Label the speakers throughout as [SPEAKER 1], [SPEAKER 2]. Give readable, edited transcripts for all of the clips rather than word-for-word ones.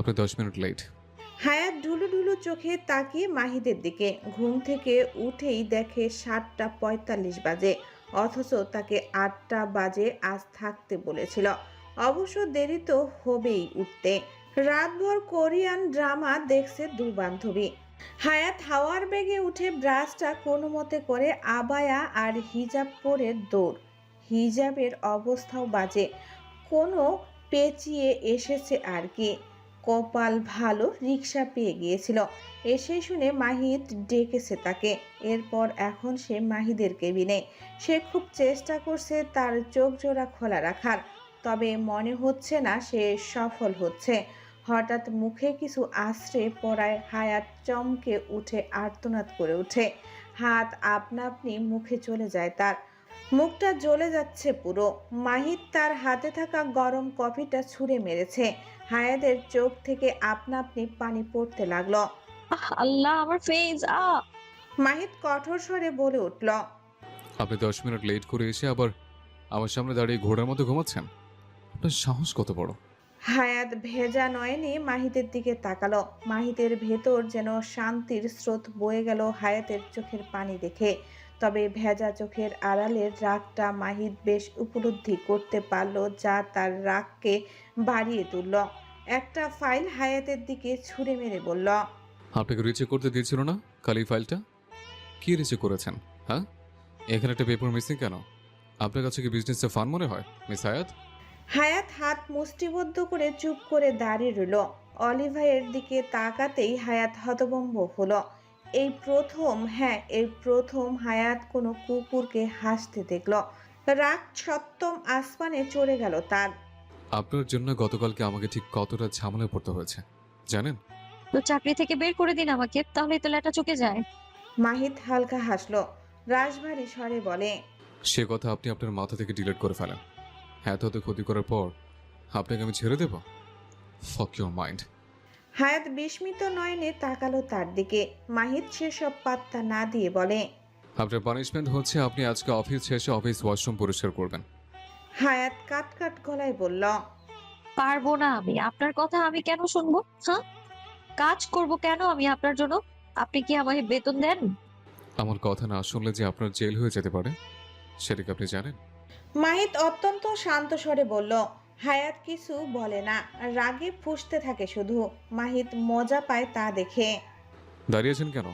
[SPEAKER 1] আপনি 10 minute late.
[SPEAKER 2] হায়াত ঢুলু ঢুলু চোখে তাকিয়ে মাহিদের দিকে। ঘুম থেকে উঠেই দেখে 7:45 বাজে, অথচ তাকে 8টা বাজে আজ থাকতে বলেছিল। অবশ্য দেরি তো হবেই উঠতে। রাতভর কোরিয়ান ড্রামা দেখছে দুই বান্ধবী। হায়াত হাওয়ার বেগে উঠে ব্রাশটা কোনো মতে করে আবায়া আর হিজাব পরে দৌড়। হিজাবের অবস্থাও বাজে, কোনো পেঁচিয়ে এসেছে আর কি। কপাল ভালো, রিক্সা পেয়ে গিয়েছিল। এসে শুনে মাহিদ ডেকেছে তাকে। এরপর এখন সে মাহিদের কেবিনে। সে খুব চেষ্টা করছে তার চোখ জোড়া খোলা রাখার, তবে মনে হচ্ছে না সে সফল হচ্ছে। হঠাৎ মুখে কিছু আশ্রে পড়ায় হায়াত চমকে উঠে আর্তনাদ করে ওঠে। হাত আপনা আপনি মুখে চলে যায় তার। মুখটা জ্বলে যাচ্ছে পুরো। মাহিদ তার হাতে থাকা গরম কফিটা ছুঁড়ে মেরেছে। হায়াতের চোখ থেকে আপনা আপনি পানি পড়তে লাগলো।
[SPEAKER 3] আল্লাহ, আমার ফেস!
[SPEAKER 2] মাহিদ কঠোর স্বরে বলে উঠল,
[SPEAKER 1] আপনি 10 মিনিট লেট করে এসে আবার আমার সামনে দাঁড়িয়ে ঘোড়ার মতো ঘুমাচ্ছেন? আপনার সাহস কত বড়?
[SPEAKER 2] হায়াত ভেজা নয়নে মাহিদের দিকে তাকালো। মাহিদের ভেতর যেন শান্তির স্রোত বয়ে গেল হায়াতের চোখের পানি দেখে। তবে ভেজা চোখের আড়ালের রাগটা মাহিদ বেশ উপলব্ধি করতে পারল, যা তার রাগকে বাড়িয়ে তুলল। একটা ফাইল হায়াতের দিকে ছুঁড়ে মেরে বলল,
[SPEAKER 1] আপনাকে রিচেক করতে দিয়েছিল না খালি ফাইলটা? কি রিচেক করেছেন? হ্যাঁ, এখানে একটা পেপার মিসিং কেন? আপনার কাছে কি বিজনেসটা ফান মনে হয় মিস হায়াত?
[SPEAKER 2] হায়াত হাত মুষ্টিবদ্ধ করে চুপ করে দাঁড়িয়ে রইল। অলিভাইয়ের দিকে তাকাতেই হায়াত হতভম্ব হলো। এই প্রথম হায়াত কোনো কুকুরকে হাসতে দেখল। রাগ সপ্তম আসমানে চড়ে গেল তার।
[SPEAKER 1] আপনার জন্য গতকালকে আমাকে ঠিক কতটা ঝামেলায় পড়তে হয়েছে জানেন?
[SPEAKER 3] তো চাকরি থেকে বের করে দিন আমাকে, তাহলে তো লেটা চুকে যায়।
[SPEAKER 2] মাহিদ হালকা হাসলো, রাশভারী স্বরে বলে,
[SPEAKER 1] সে কথা আপনি আপনার মাথা থেকে ডিলিট করে ফেলেন। এত ক্ষতি করার পর আপনাকে আমি ছেড়ে দেব? ফক ইউর মাইন্ড।
[SPEAKER 2] হায়াত বিস্মিত নয়নে তাকালো তার দিকে। মাহিদ সেসব পাত্তা না দিয়ে বলে,
[SPEAKER 1] আপনার পানিশমেন্ট হচ্ছে আপনি আজকে অফিস শেষে অফিস ওয়াশরুম পরিষ্কার করবেন।
[SPEAKER 2] হায়াত কাট কাট গলায় বলল,
[SPEAKER 3] পারবো না আমি, আপনার কথা আমি কেন শুনবো? হ্যাঁ, কাজ করব কেন আমি আপনার জন্য? আপনি কি আমাকে বেতন দেন?
[SPEAKER 1] আমার কথা না শুনলে যে আপনার জেল হয়ে যেতে পারে, সেটা কি আপনি জানেন?
[SPEAKER 2] মাহিত অত্যন্ত শান্ত স্বরে বলল। হায়াত কিছু বলে না, রাগে ফুঁসতে থাকে শুধু। মাহিত মজা পায় তা দেখে।
[SPEAKER 1] দাঁড়িয়েছেন কেন?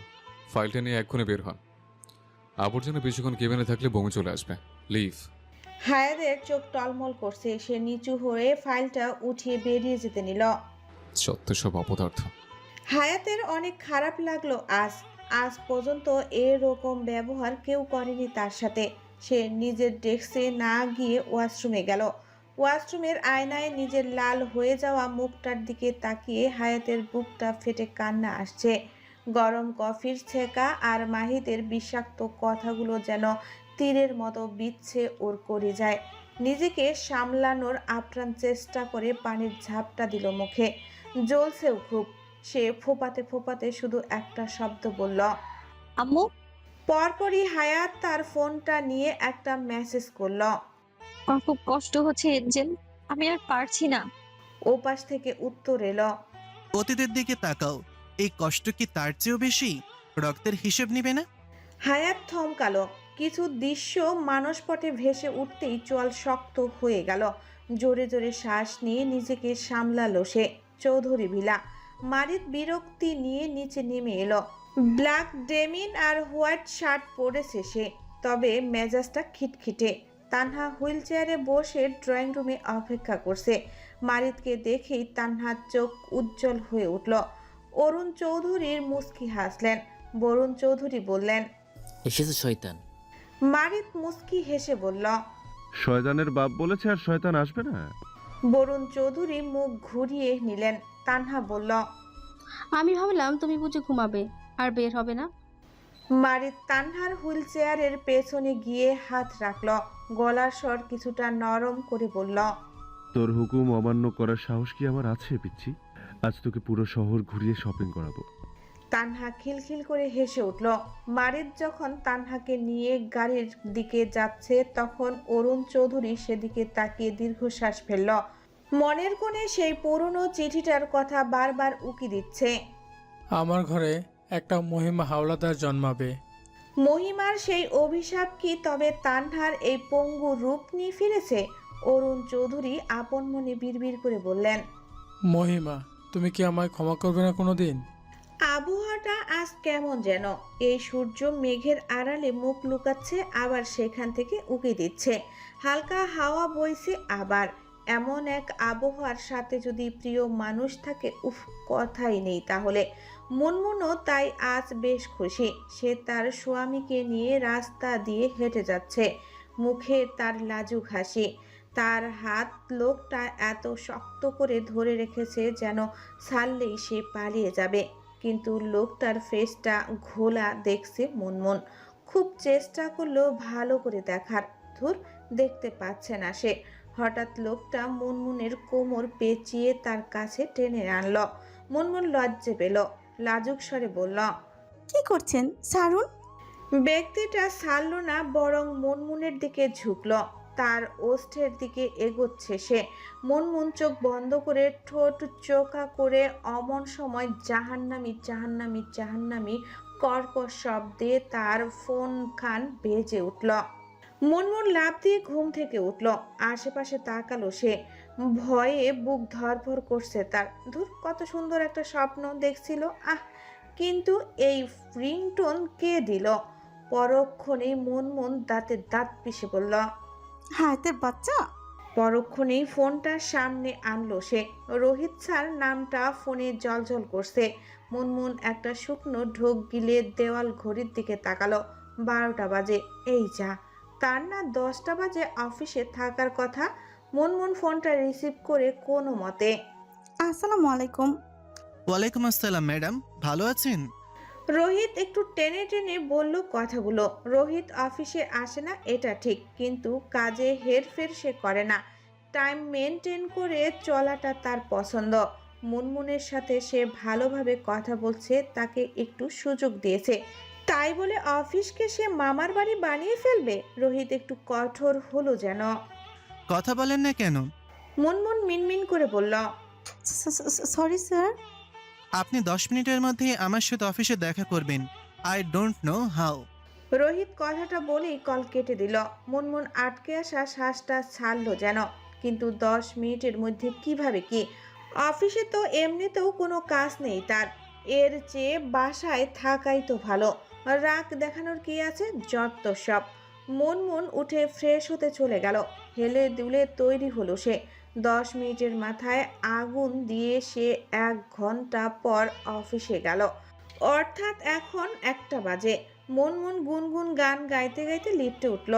[SPEAKER 1] ফাইলটা নিয়ে এক্ষুনি বের হন। আবর্জনা বেশিক্ষণ কেবিনে থাকলে বমি চলে আসবে। লিভ।
[SPEAKER 2] হায়াতের চোখ টলমল করছে। সে নিচু হয়ে ফাইলটা উঠিয়ে বেরিয়ে যেতে নিল।
[SPEAKER 1] সত্য সব অপদার্থ।
[SPEAKER 2] হায়াতের অনেক খারাপ লাগলো আজ। আজ পর্যন্ত এরকম ব্যবহার কেউ করেনি তার সাথে। সে নিজের ডেস্কে না গিয়ে ওয়াশরুমে গেল। ওয়াশরুমের আয়নায় নিজের লাল হয়ে যাওয়া মুখটার দিকে তাকিয়ে হায়াতের বুকটা ফেটে কান্না আসছে। গরম কফির ছেঁকা আর মাহিদের বিষাক্ত কথাগুলো যেন তীরের মতো বিচ্ছে ওর করে যায়। নিজেকে সামলানোর আপ্রাণ চেষ্টা করে পানির ঝাপটা দিল মুখে। জ্বলছেও খুব। সে ফোপাতে ফোপাতে শুধু একটা শব্দ বলল।
[SPEAKER 3] আম্মু।
[SPEAKER 2] পরপরই হায়াত তার ফোনটা নিয়ে একটা মেসেজ করল।
[SPEAKER 3] আমার খুব কষ্ট হচ্ছে এঞ্জেল, আমি আর পারছি না।
[SPEAKER 2] ওপাশ থেকে উত্তর এলো,
[SPEAKER 4] অতীতের দিকে তাকাও, এই কষ্ট কি তার চেয়েও বেশি? রক্তের হিসেব নিবে না?
[SPEAKER 2] হায়াত থমকালো। কিছু দৃশ্য মানসপটে ভেসে উঠতেই চোয়াল শক্ত হয়ে গেল। জোরে জোরে শ্বাস নিয়ে নিজেকে সামলালো সে। চৌধুরী ভিলা। মারিদ বিরক্তি নিয়ে নিচে নেমে এলো। ব্ল্যাক ডেমিন আর হোয়াইট শার্ট পরেছে সে, তবে মেজাজটা খিটখিটে। তানহা হুইল চেয়ারে বসে ড্রয়িং রুমে অপেক্ষা করছে। মারিদকে দেখেই তানহার চোখ উজ্জ্বল হয়ে উঠল। অরুণ চৌধুরীর মুস্কি হাসলেন। বরুণ চৌধুরী বললেন,
[SPEAKER 5] এসেছে শয়তান।
[SPEAKER 2] মারিদ মুস্কি হেসে বলল,
[SPEAKER 6] শয়তানের বাপ বলেছে আর শয়তান আসবে না।
[SPEAKER 2] বরুণ চৌধুরী মুখ ঘুরিয়ে নিলেন। তানহা বলল,
[SPEAKER 7] আমি ভাবলাম তুমি বুঝে ঘুমাবে আর বের হবে না।
[SPEAKER 2] মারিদ তানহার হুইল চেয়ারের পেছনে গিয়ে হাত রাখল। গলার স্বর কিছুটা নরম করে বলল,
[SPEAKER 6] তোর হুকুম অমান্য করার সাহস কি আমার আছে পিচ্ছি? আজ তোকে পুরো শহর ঘুরিয়ে শপিং করাবো।
[SPEAKER 2] তানহা খিলখিল করে হেসে উঠল। মারিদ যখন তানহাকে নিয়ে গাড়ির দিকে যাচ্ছে, তখন অরুণ চৌধুরী সেদিকে তাকিয়ে দীর্ঘশ্বাস ফেলল। মনের কোণে সেই পুরনো চিঠিটার কথা বারবার উকি দিচ্ছে।
[SPEAKER 5] আমার ঘরে একটা মহিমা হাওলাদার জন্মাবে।
[SPEAKER 2] মহিমার সেই অভিশাপ কি তবে তান্হার এই পঙ্গু রূপ নিয়ে ফিরেছে? অরুণ চৌধুরী আপন মনে বিড়বিড় করে বললেন,
[SPEAKER 5] মহিমা, তুমি কি আমায় ক্ষমা করবে না কোনোদিন?
[SPEAKER 2] আবহাওয়াটা আজ কেমন যেন। এই সূর্য মেঘের আড়ালে মুখ লুকাচ্ছে, আবার সেখান থেকে উকি দিচ্ছে। হালকা হাওয়া বইছে আবার। এমন এক আবহাওয়ার সাথে যদি প্রিয় মানুষ থাকে, উফ, কথাই নেই তাহলে। মুনমুনও তাই আজ বেশ খুশি। সে তার স্বামীকে নিয়ে রাস্তা দিয়ে হেঁটে যাচ্ছে, মুখে তার লাজুক হাসি। তার হাত লোকটা এত শক্ত করে ধরে রেখেছে যেন ছাড়লেই সে পালিয়ে যাবে। কিন্তু লোকটার ফেসটা ঘোলা দেখছে মুনমুন। খুব চেষ্টা করলো ভালো করে দেখার, ধুর, দেখতে পাচ্ছে না সে। হঠাৎ লোকটা মুনমুনের কোমর পেঁচিয়ে তার কাছে টেনে আনলো। মুনমুন লজ্জে পেল, লাজুক স্বরে বলল,
[SPEAKER 8] কি করছেন? ছাড়ুন।
[SPEAKER 2] ব্যক্তিটা ছাড়ল না, বরং মুনমুনের দিকে ঝুঁকল। তার ওষ্ঠের দিকে এগোচ্ছে সে। মুনমুন চোখ বন্ধ করে ঠোঁট চোখা করে অমন সময় জাহান্নামী জাহান্নামী জাহান্নামী কর্কশ শব্দে তার ফোন খান বেজে উঠল। মুনমুন লাফ দিয়ে ঘুম থেকে উঠল। আশেপাশে তাকালো সে। ভয়ে বুক ধড়ফড় করছে তার। ধুর, কত সুন্দর একটা স্বপ্ন দেখছিল। কিন্তু এই রিংটোন কে দিল? পরক্ষণেই মুনমুন দাঁতে দাঁত পিষে বলল,
[SPEAKER 8] হাতের বাচ্চা।
[SPEAKER 2] পরক্ষণেই ফোনটা সামনে আনলো সে। রোহিত স্যার নামটা ফোনে জলজল করছে। মুনমুন একটা শুকনো ঢোক গিলে দেওয়াল ঘড়ির দিকে তাকালো। 12টা বাজে। এই যা, তার না 10টা বাজে অফিসে থাকার কথা। মুনমুন ফোনটা রিসিভ করে কোনো মতে,
[SPEAKER 8] আসসালামু আলাইকুম।
[SPEAKER 4] ওয়ালাইকুম আসসালাম ম্যাডাম, ভালো আছেন?
[SPEAKER 2] রোহিত একটু টেনে টেনে বলল কথাগুলো। রোহিত অফিসে আসে না এটা ঠিক, কিন্তু কাজে হেরফের সে করে না। টাইম মেনটেন করে চলাটা তার পছন্দ। মুনমুনের সাথে সে ভালোভাবে কথা বলছে, তাকে একটু সুযোগ দিয়েছে। তাই বলে অফিসকে সে মামার বাড়ি বানিয়ে ফেলবে? রোহিত একটু কঠোর হলো যেন।
[SPEAKER 4] কথা বলেন না কেন?
[SPEAKER 2] মুনমুন মিনমিন করে বলল,
[SPEAKER 8] সরি স্যার।
[SPEAKER 4] আপনি 10 মিনিটের মধ্যে আমার সাথে অফিসে দেখা করবেন। I don't know how.
[SPEAKER 2] Rohit কথাটা বলেই কল কেটে দিল। মুনমুন আটকে আসা শ্বাসটা ছাড়লো যেন। কিন্তু 10 মিনিটের মধ্যে কিভাবে কি? অফিসে তো এমনিতেও কোনো কাজ নেই তার। এর চেয়ে বাসায় থাকাই তো ভালো। রাগ দেখানোর কি আছে? যত সব। মুনমুন উঠে ফ্রেশ হতে চলে গেল। হেলে দুলে তৈরি হলো সে। 10 মিনিটের মাথায় আগুন দিয়ে সে 1 ঘন্টা পর অফিসে গেল। অর্থাৎ এখন 1টা বাজে। মুনমুন গুনগুন গান গাইতে গাইতে লিফটে উঠল।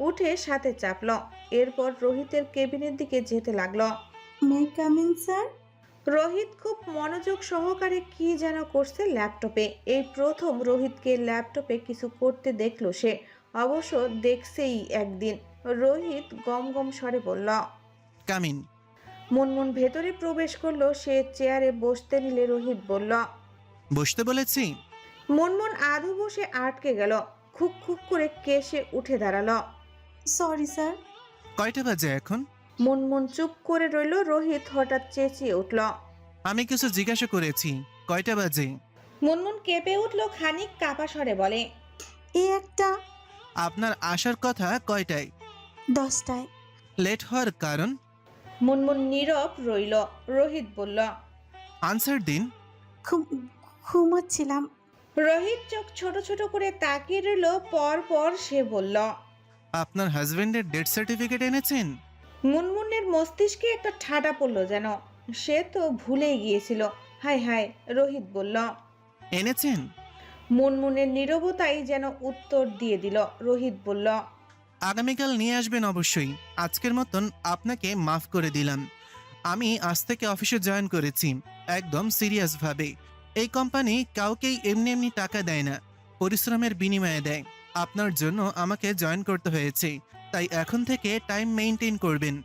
[SPEAKER 2] উঠে সাথে চাপল। এরপর রোহিতের কেবিনের দিকে যেতে লাগলো।
[SPEAKER 8] মে কাম ইন স্যার?
[SPEAKER 2] রোহিত খুব মনোযোগ সহকারে কি যেন করছে ল্যাপটপে। এই প্রথম রোহিতকে ল্যাপটপে কিছু করতে দেখলো সে। অবশ্য দেখছেই একদিন। রোহিত গম স্বরে বলল,
[SPEAKER 4] কামিন।
[SPEAKER 2] মুনমুন ভেতরে প্রবেশ করলো। সে চেয়ারে বসতে নিলে রোহিত বলল,
[SPEAKER 4] বসতে বলেছি।
[SPEAKER 2] মুনমুন আধো বসে আটকে গেল। খুক খুক করে কেশে উঠে দাঁড়ালো।
[SPEAKER 8] Sorry sir.
[SPEAKER 4] কয়টা বাজে এখন?
[SPEAKER 2] মুনমুন চুপ করে রইল। রোহিত হঠাৎ চেঁচিয়ে উঠল,
[SPEAKER 4] আমি কিছু জিজ্ঞাসা করেছি, কয়টা বাজে?
[SPEAKER 2] মুনমুন কেঁপে উঠল, খানিক কাপা স্বরে বলে,
[SPEAKER 8] এই একটা।
[SPEAKER 4] আপনার আসার কথা কয়টায়?
[SPEAKER 8] 10টায়।
[SPEAKER 4] লেট হওয়ার কারণ?
[SPEAKER 2] মুনমুন নীরব রইল। রোহিত বলল,
[SPEAKER 4] আনসার দিন।
[SPEAKER 8] ঘুমাচ্ছিলাম।
[SPEAKER 2] রোহিত চোখ ছোট ছোট করে তাকিয়ে রইল। পর সে বলল,
[SPEAKER 4] আপনার হাজবেন্ডের ডেথ সার্টিফিকেট এনেছেন?
[SPEAKER 2] মুনমুনের মস্তিষ্কে একটা ঠাডা পড়ল যেন। সে তো ভুলেই গিয়েছিল। হায় হায়। রোহিত বলল,
[SPEAKER 4] এনেছেন?
[SPEAKER 2] মুনমুনের নীরবতাই যেন উত্তর দিয়ে দিল। রোহিত বলল,
[SPEAKER 4] আগামীকাল নিয়ে আসবেন অবশ্যই। আজকের মতন আপনাকে মাফ করে দিলাম। আমি আজ থেকে অফিসে জয়েন করেছি, একদম সিরিয়াসভাবে। এই কোম্পানি কাউকেই এমনি এমনি টাকা দেয় না, পরিশ্রমের বিনিময়ে দেয়। আপনার জন্য আমাকে জয়েন করতে হয়েছে, তাই এখন থেকে টাইম মেইনটেইন করবেন।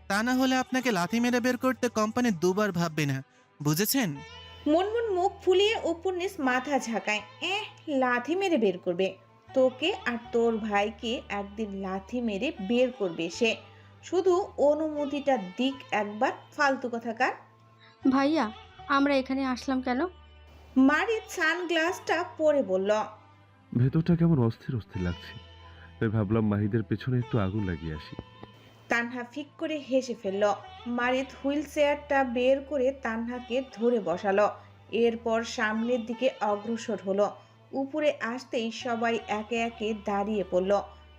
[SPEAKER 4] তা না হলে আপনাকে লাথি মেরে বের করতে কোম্পানি দুবার ভাববে না, বুঝেছেন?
[SPEAKER 2] মুনমুন মুখ ফুলিয়ে উপর নিচ মাথা ঝাঁকায়। লাথি মেরে বের করবে? তোকে আর তোর ভাইকে একদিন লাথি মেরে বের করবে সে। শুধু অনুমতিটা দিক একবার, ফালতু কথাকার।
[SPEAKER 7] ভাইয়া আমরা এখানে আসলাম কেন?
[SPEAKER 2] মারিদ সানগ্লাসটা পরে বলল।
[SPEAKER 6] ভেতরটা কেমন অস্থির অস্থির লাগছে, তাই ভাবলাম মাহিদের পেছনে একটু আগুন লাগিয়ে আসি।
[SPEAKER 2] তানহা ফিক করে হেসে ফেলল। মারিদ হুইল চেয়ারটা বের করে তানহাকে ধরে বসালো, এরপর সামনের দিকে অগ্রসর হলো। উপরে আসতেই সবাই একে একে দাঁড়িয়ে পড়ল।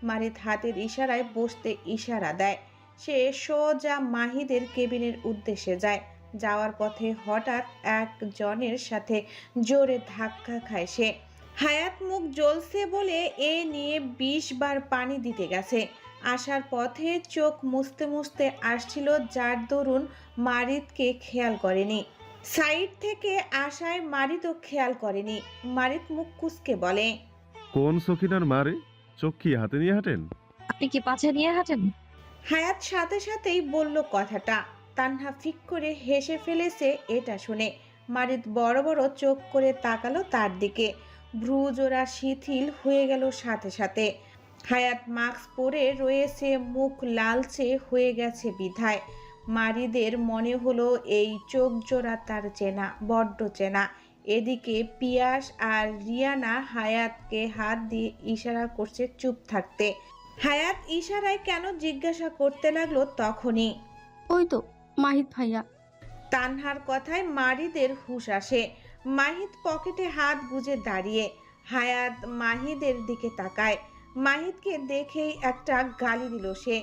[SPEAKER 2] মারিদ হাতের ইশারায় বসতে ইশারা দেয়। সে সোজা মাহিদের কেবিনের উদ্দেশ্যে যায়। যাওয়ার পথে হঠাৎ একজনের সাথে জোরে ধাক্কা খায় সে। হায়াত মুখ জ্বলছে বলে এ নিয়ে 20 বার পানি দিতে গেছে। আসার পথে চোখ মুছতে মুছতে আসছিল, যার দরুন মারিদকে খেয়াল করেনি। সাইড থেকে আসায় মারিদও খেয়াল করেনি। মারিদ মুখ কুঁচকে বলে,
[SPEAKER 6] কোন সখিনার মারে? চোখ কি হাতে নিয়ে হাঁটেন?
[SPEAKER 3] আপনি কি পাছে নিয়ে হাঁটেন?
[SPEAKER 2] হায়াত সাথে সাথেই বলল কথাটা। তানহা ফিক করে হেসে ফেলেছে এটা শুনে। মারিদ বড় বড় চোখ করে তাকালো তার দিকে। ভ্রুজোড়া শিথিল হয়ে গেল সাথে সাথে। হায়াত মাস্ক পরে রয়েছে, মুখ লালচে হয়ে গেছে বিধায় মারিদের মনে হলো এই চোখ জোড়া তার চেনা, বড্ড চেনা। এদিকে পিয়াস আর রিয়ানা হায়াতকে হাত দিয়ে ইশারা করছে চুপ থাকতে। হায়াত ইশারায় কেন জিজ্ঞাসা করতে লাগলো তখনই।
[SPEAKER 7] ওই তো মাহিদ ভাইয়া।
[SPEAKER 2] তানহার কথায় মারিদের হুঁশ আসে। মাহিদ পকেটে হাত গুজে দাঁড়িয়ে। হায়াত মাহিদের দিকে তাকায়। মাহিদকে দেখেই একটা গালি দিল সে।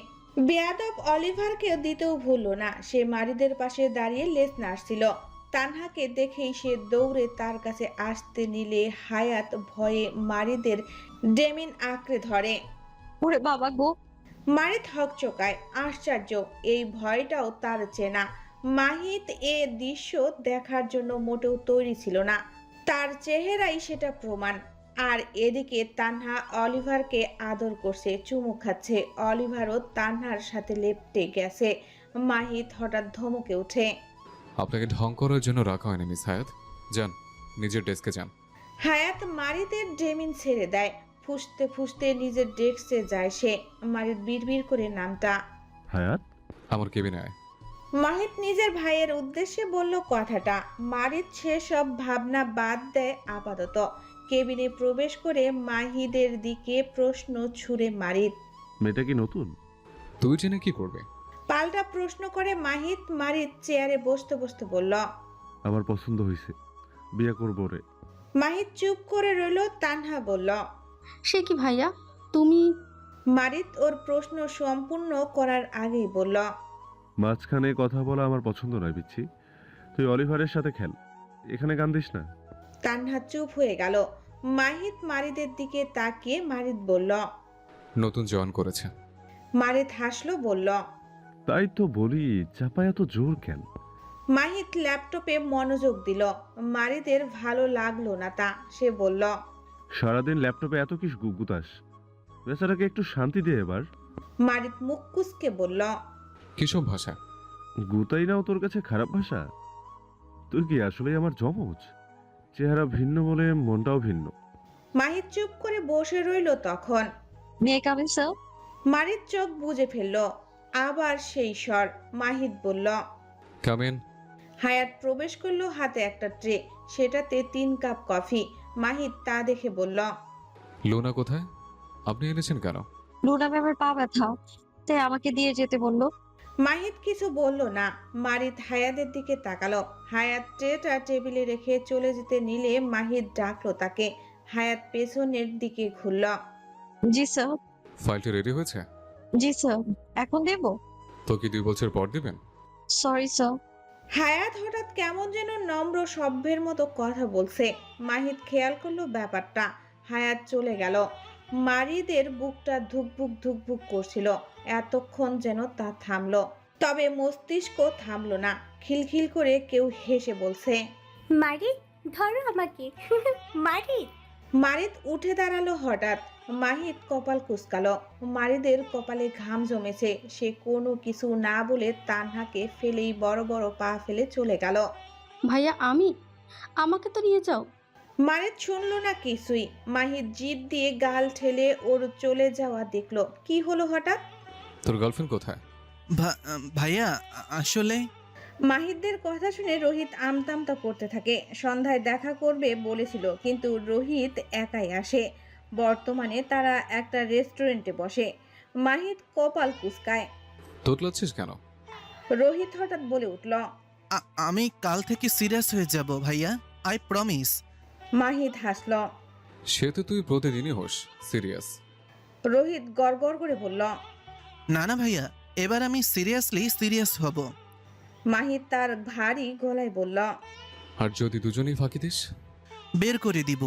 [SPEAKER 2] বেয়াদব অলিভারকে দিতেও ভুলল না। সে মারিদের পাশে দাঁড়িয়ে লেজ নাড়ছিল। তানহাকে দেখেই সে দৌড়ে তার কাছে আসতে নিলে হায়াত ভয়ে মারিদের ডেমিন আঁকড়ে ধরে।
[SPEAKER 3] ওরে বাবা গো!
[SPEAKER 2] মারিদ হকচকায়। আশ্চর্য, এই ভয়টাও তার চেনা। মাহিদ এ দৃশ্য দেখার জন্য মোটেও তৈরি ছিল না, তার চেহারাই সেটা প্রমাণ। আর এদিকে তানহা অলিভারকে আদর করছে, চুমু খাচ্ছে। অলিভারও তানহার সাথে লেপ্টে গেছে। মাহিদ হঠাৎ ধমকে ওঠে।
[SPEAKER 1] আপনাকে ঢং করার জন্য রাখা হয়নি মিস হায়াত। যান, নিজের ডেস্কে যান।
[SPEAKER 2] হায়াত মারিদের ডেমিন ছেড়ে দেয়। ফুসতে ফুসতে নিজের ডেস্কে যায় সে। মারিদ বিড়বিড় করে নামটা।
[SPEAKER 6] হায়াত,
[SPEAKER 1] আমার কেবিনে আয়।
[SPEAKER 2] মাহিদ নিজের ভাইয়ের উদ্দেশ্যে বলল কথাটা। মারিদ সেসব ভাবনা বাদ দেয় আপাতত। কেবিনে প্রবেশ করে মাহিদের দিকে প্রশ্ন ছুড়ে মারিদ।
[SPEAKER 6] মেয়েটা কি নতুন?
[SPEAKER 1] তুই জেনে কি করবে?
[SPEAKER 2] পাল্টা প্রশ্ন করে মাহিদ। মারিদ চেয়ারে বসতে বসতে বলল,
[SPEAKER 6] আমার পছন্দ হয়েছে, বিয়ে করবো রে।
[SPEAKER 2] মাহিদ চুপ করে রইল। তানহা বলল,
[SPEAKER 7] সে কি ভাইয়া তুমি?
[SPEAKER 2] মারিদ ওর প্রশ্ন সম্পূর্ণ করার আগেই বলল,
[SPEAKER 6] মাঝখানে কথা বলা আমার পছন্দ নয় পিচ্ছি। তুই অলিভারের সাথে খেল, এখানে গান দিস না।
[SPEAKER 2] তানহা চুপ হয়ে গেল। মাহিদ মারিদের দিকে তাকিয়ে মারিদ বলল,
[SPEAKER 1] নতুন জয়েন করেছে।
[SPEAKER 2] মারিদ হাসলো, বলল,
[SPEAKER 6] তাই তো বলি, চাপা এত জোর কেন?
[SPEAKER 2] মাহিদ ল্যাপটপে মনোযোগ দিল। মারিদের ভালো লাগলো না তা। সে বলল,
[SPEAKER 6] সারাদিন ল্যাপটপে এত কি গুতাস, বেচারাকে একটু শান্তি দে এবার।
[SPEAKER 2] মারিদ মুখ কুঁচকে বলল,
[SPEAKER 1] কিসব ভাষা?
[SPEAKER 6] গুতাই নাও তোর কাছে খারাপ ভাষা? তুই কি আসলেই আমার জমজ? চেহারা ভিন্ন বলে মনটাও ভিন্ন।
[SPEAKER 2] মাহিদ চুপ করে বসে রইল তখন।
[SPEAKER 3] মে কামিং স্যার?
[SPEAKER 2] মারিদ চোখ বুজে ফেলল। আবার সেই স্বর। মাহিদ বলল,
[SPEAKER 1] কাম ইন।
[SPEAKER 2] হায়াত প্রবেশ করলো, হাতে একটা ট্রে, সেটাতে 3 কাপ কফি। মাহিদ তা দেখে বলল,
[SPEAKER 1] লুনা কোথায়? আপনি এনেছেন কেন?
[SPEAKER 3] লুনা ম্যামের পা ব্যথা, তাই আমাকে দিয়ে যেতে বললো।
[SPEAKER 2] মাহিদ কিছু বলল না। মারিদ হায়াতের দিকে তাকালো। হায়াত ট্রেটা টেবিলে রেখে চলে যেতে নিলে মাহিদ ডাকলো তাকে। হায়াত পেছনের দিকে ঘুরল।
[SPEAKER 3] জি স্যার।
[SPEAKER 1] ফাইলটা রেডি হয়েছে?
[SPEAKER 3] জি স্যার। এখন দেবো?
[SPEAKER 1] তো কি 2 বছর পর দিবেন?
[SPEAKER 3] Sorry sir.
[SPEAKER 2] হায়াত হঠাৎ কেমন যেন নম্র সভ্যের মতো কথা বলছে। মাহিদ খেয়াল করলো ব্যাপারটা। হায়াত চলে গেল। মারিদের বুকটা ধুকভুক ধুকভুক করছিল। এতক্ষণ যেন তা থামলো, তবে মস্তিষ্ক থামলো না। খিলখিল করে কেউ হেসে বলছে,
[SPEAKER 9] মারিদ ধরো আমাকে। মারিদ।
[SPEAKER 2] মারিদ উঠে দাঁড়ালো হঠাৎ। মাহিদ কপাল কুঁচকালো। মারিদের কপালে ঘাম জমেছে। সে কোনো কিছু না বলে তানহাকে ফেলেই বড় বড় পা ফেলে চলে গেল।
[SPEAKER 7] ভাইয়া আমাকে তো নিয়ে যাও।
[SPEAKER 2] মারিদ শুনলো না কিছুই। মাহিদ জিভ দিয়ে গাল ঠেলে ওর চলে যাওয়া দেখলো। কি হলো হঠাৎ?
[SPEAKER 1] তোর গার্লফ্রেন্ড কোথায়?
[SPEAKER 4] ভাইয়া আসলে
[SPEAKER 2] মাহিদের কথা শুনে রোহিত আমতামতা করতে থাকে। সন্ধ্যায় দেখা করবে বলেছিল, কিন্তু রোহিত একাই আসে। বর্তমানে তারা একটা রেস্টুরেন্টে বসে। মাহিদ কপাল কুঁচকায়।
[SPEAKER 1] তোতলাচ্ছিস কেন?
[SPEAKER 2] রোহিত হঠাৎ বলে উঠল।
[SPEAKER 4] আমি কাল থেকে সিরিয়াস হয়ে যাব ভাইয়া, আই প্রমিস।
[SPEAKER 2] মাহিদ হাসল।
[SPEAKER 1] সে তো তুই প্রতিদিনই হোস সিরিয়াস।
[SPEAKER 2] রোহিত গড়গড় করে বলল।
[SPEAKER 4] না না ভাইয়া, এবার আমি সিরিয়াস হব।
[SPEAKER 2] মাহিদ তার ভারী গলায় বলল।
[SPEAKER 1] আর যদি দুজনেই ফাঁকি দিস?
[SPEAKER 4] বের করে দিব।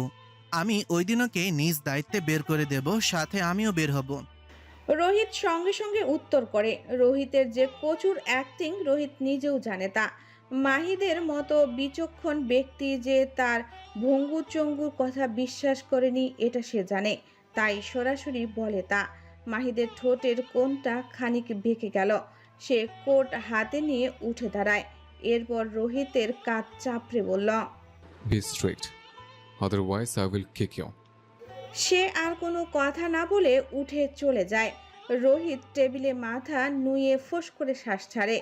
[SPEAKER 4] আমি ওই দিনকে নিজ দায়িত্বে বের করে দেব, সাথে আমিও বের হব।
[SPEAKER 2] রোহিত সঙ্গে সঙ্গে উত্তর করে। রোহিতের যে প্রচুর অ্যাক্টিং রোহিত নিজেও জানে তা। মাহিদের মতো বিচক্ষণ ব্যক্তি যে তার ভঙ্গু চঙ্গুর কথা বিশ্বাস করেনি এটা সে জানে, তাই সরাসরি বলে তা। মাহিদের ঠোঁটের কোণটা খানিক বেঁকে গেল। সে কোট হাতে নিয়ে উঠে দাঁড়ায়। এরপর রোহিতের কাঁধ চাপড়ে বলল।
[SPEAKER 1] Be strict, otherwise I will kick you.
[SPEAKER 2] সে আর কোনো কথা না বলে উঠে চলে যায়। রোহিত টেবিলে মাথা নুয়ে ফোঁস করে শ্বাস ছাড়ে।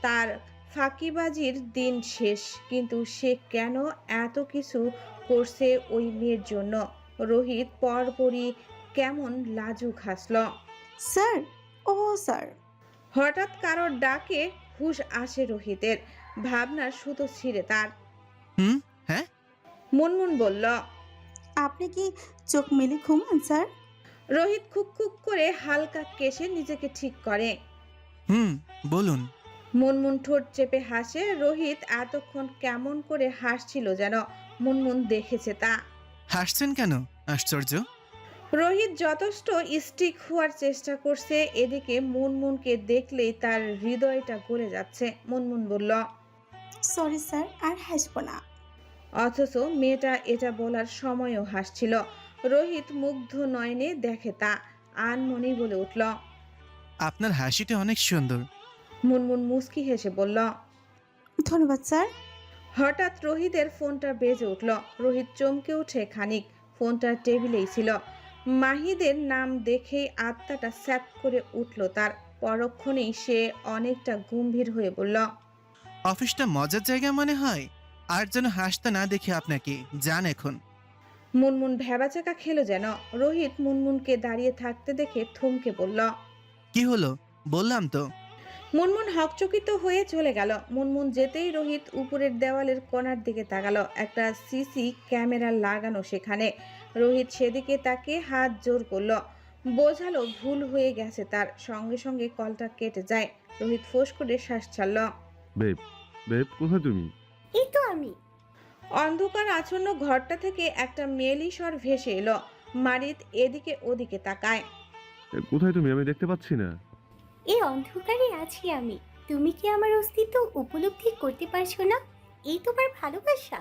[SPEAKER 2] তার ফাঁকিবাজির দিন শেষ, কিন্তু সে কেন এত কিছু করছে ওই মেয়ের জন্য? রোহিত পরপরই কেমন লাজুক হাসল।
[SPEAKER 8] স্যার, ও স্যার।
[SPEAKER 2] হঠাৎ কারোর ডাকে হুঁশ আসে রোহিতের। ভাবনার সুতো ছিঁড়ে তার।
[SPEAKER 4] হ্যাঁ।
[SPEAKER 2] মুনমুন বলল।
[SPEAKER 8] আপনি কি চোখ মেলে ঘুমান স্যার?
[SPEAKER 2] রোহিত খুক খুক করে হালকা কেশে নিজেকে ঠিক করে।
[SPEAKER 4] বলুন।
[SPEAKER 2] মুনমুন ঠোঁট চেপে হাসে। রোহিত এতক্ষণ কেমন করে হাসছিল যেন মুনমুন দেখেছে তা।
[SPEAKER 4] হাসছেন কেন? আশ্চর্য।
[SPEAKER 2] রোহিত যথেষ্ট স্টিক হওয়ার চেষ্টা করছে, এদিকে মুনমুনকে দেখলেই তার হৃদয়টা গলে যাচ্ছে। মুনমুন বলল।
[SPEAKER 8] সরি স্যার, আর হাসবো না।
[SPEAKER 2] অথচ মেয়েটা এটা বলার সময়ও হাসছিল। রোহিত মুগ্ধ নয়নে দেখে তা। আনমনেই বলে উঠল।
[SPEAKER 4] আপনার হাসিটা অনেক সুন্দর।
[SPEAKER 2] মুনমুন মুচকি হেসে বলল।
[SPEAKER 8] ধন্যবাদ স্যার।
[SPEAKER 2] হঠাৎ রোহিতের ফোনটা বেজে উঠল। রোহিত চমকে উঠে খানিক। ফোনটা টেবিলেই ছিল। মাহিদের নাম দেখেই আত্মাটা স্যাপ করে উঠল তার। পরক্ষণেই সে অনেকটা গম্ভীর হয়ে বলল।
[SPEAKER 4] অফিসটা মজার জায়গা মনে হয়, আর যেন হাসতে না দেখি আপনাকে। যান এখন।
[SPEAKER 2] মুনমুন ভ্যাবাচাকা খেলো যেন। রোহিত মুনমুনকে দাঁড়িয়ে থাকতে দেখে থমকে বলল।
[SPEAKER 4] কি হলো? বললাম তো।
[SPEAKER 2] মুনমুন হকচকিত হয়ে চলে গেল। মুনমুন যেতেই রোহিত উপরের দেওয়ালের কোণার দিকে তাকালো। একটা সিসি ক্যামেরা লাগানো সেখানে। রোহিত সেদিকে তাকে হাত জোর করলো, বোঝালো ভুল হয়ে গেছে তার। সঙ্গে সঙ্গে কলটা কেটে যায়। রোহিত ফোঁস করে শ্বাস ছাড়ল।
[SPEAKER 6] বেব, বেব কোথায় তুমি?
[SPEAKER 9] এই তো আমি।
[SPEAKER 2] অন্ধকার আচ্ছন্ন ঘরটা থেকে একটা মেয়েলি স্বর ভেসে এলো। মারিত এদিকে ওদিকে তাকায়।
[SPEAKER 6] কোথায় তুমি? আমি দেখতে পাচ্ছি না।
[SPEAKER 9] এই অন্ধকারে আছি আমি। তুমি কি আমার অস্তিত্ব উপলব্ধি করতে পারছো না? এই তোমার ভালোবাসা।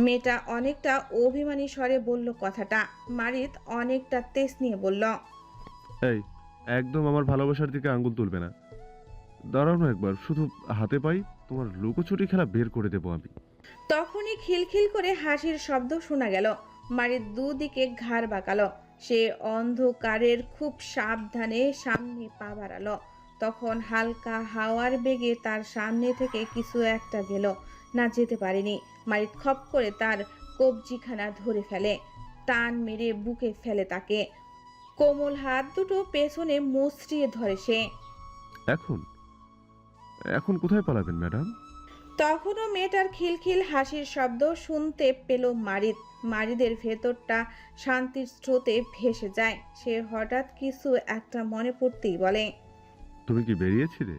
[SPEAKER 2] মেয়েটা অনেকটা অভিমানী স্বরে বলল কথাটা। মারিত অনেকটা তেজ নিয়ে বলল।
[SPEAKER 6] এই, একদম আমার ভালোবাসার দিকে আঙ্গুল তুলবে না। দাঁড়াও না একবার, শুধু হাতে পাই তোমার লুকোচুরি খেলা বের করে দেবো আমি।
[SPEAKER 2] তখনই খিলখিল করে হাসির শব্দ শোনা গেল। মারিত দুদিকে ঘাড় বাঁকালো। সে অন্ধকারের খুব সাবধানে সামনে পা বাড়ালো। তখন হালকা হাওয়ার বেগে তার সামনে থেকে কিছু একটা গেল। না, যেতে পারেনি। মারিত খপ করে তার কবজিখানা ধরে ফেলে, টান মেরে বুকে ফেলে তাকে। কোমল হাত দুটো পেছনে মুচড়িয়ে ধরে সে।
[SPEAKER 6] এখন এখন কোথায় পালাবেন ম্যাডাম?
[SPEAKER 2] তখনও মেয়েটার খিলখিল হাসির শব্দ শুনতে পেল মারিত। মারিদের ভেতরটা শান্তির স্রোতে ভেসে যায়। সে হঠাৎ কিছু একটা মনে পড়তেই বলে।
[SPEAKER 6] তুমি কি বেরিয়েছিলে?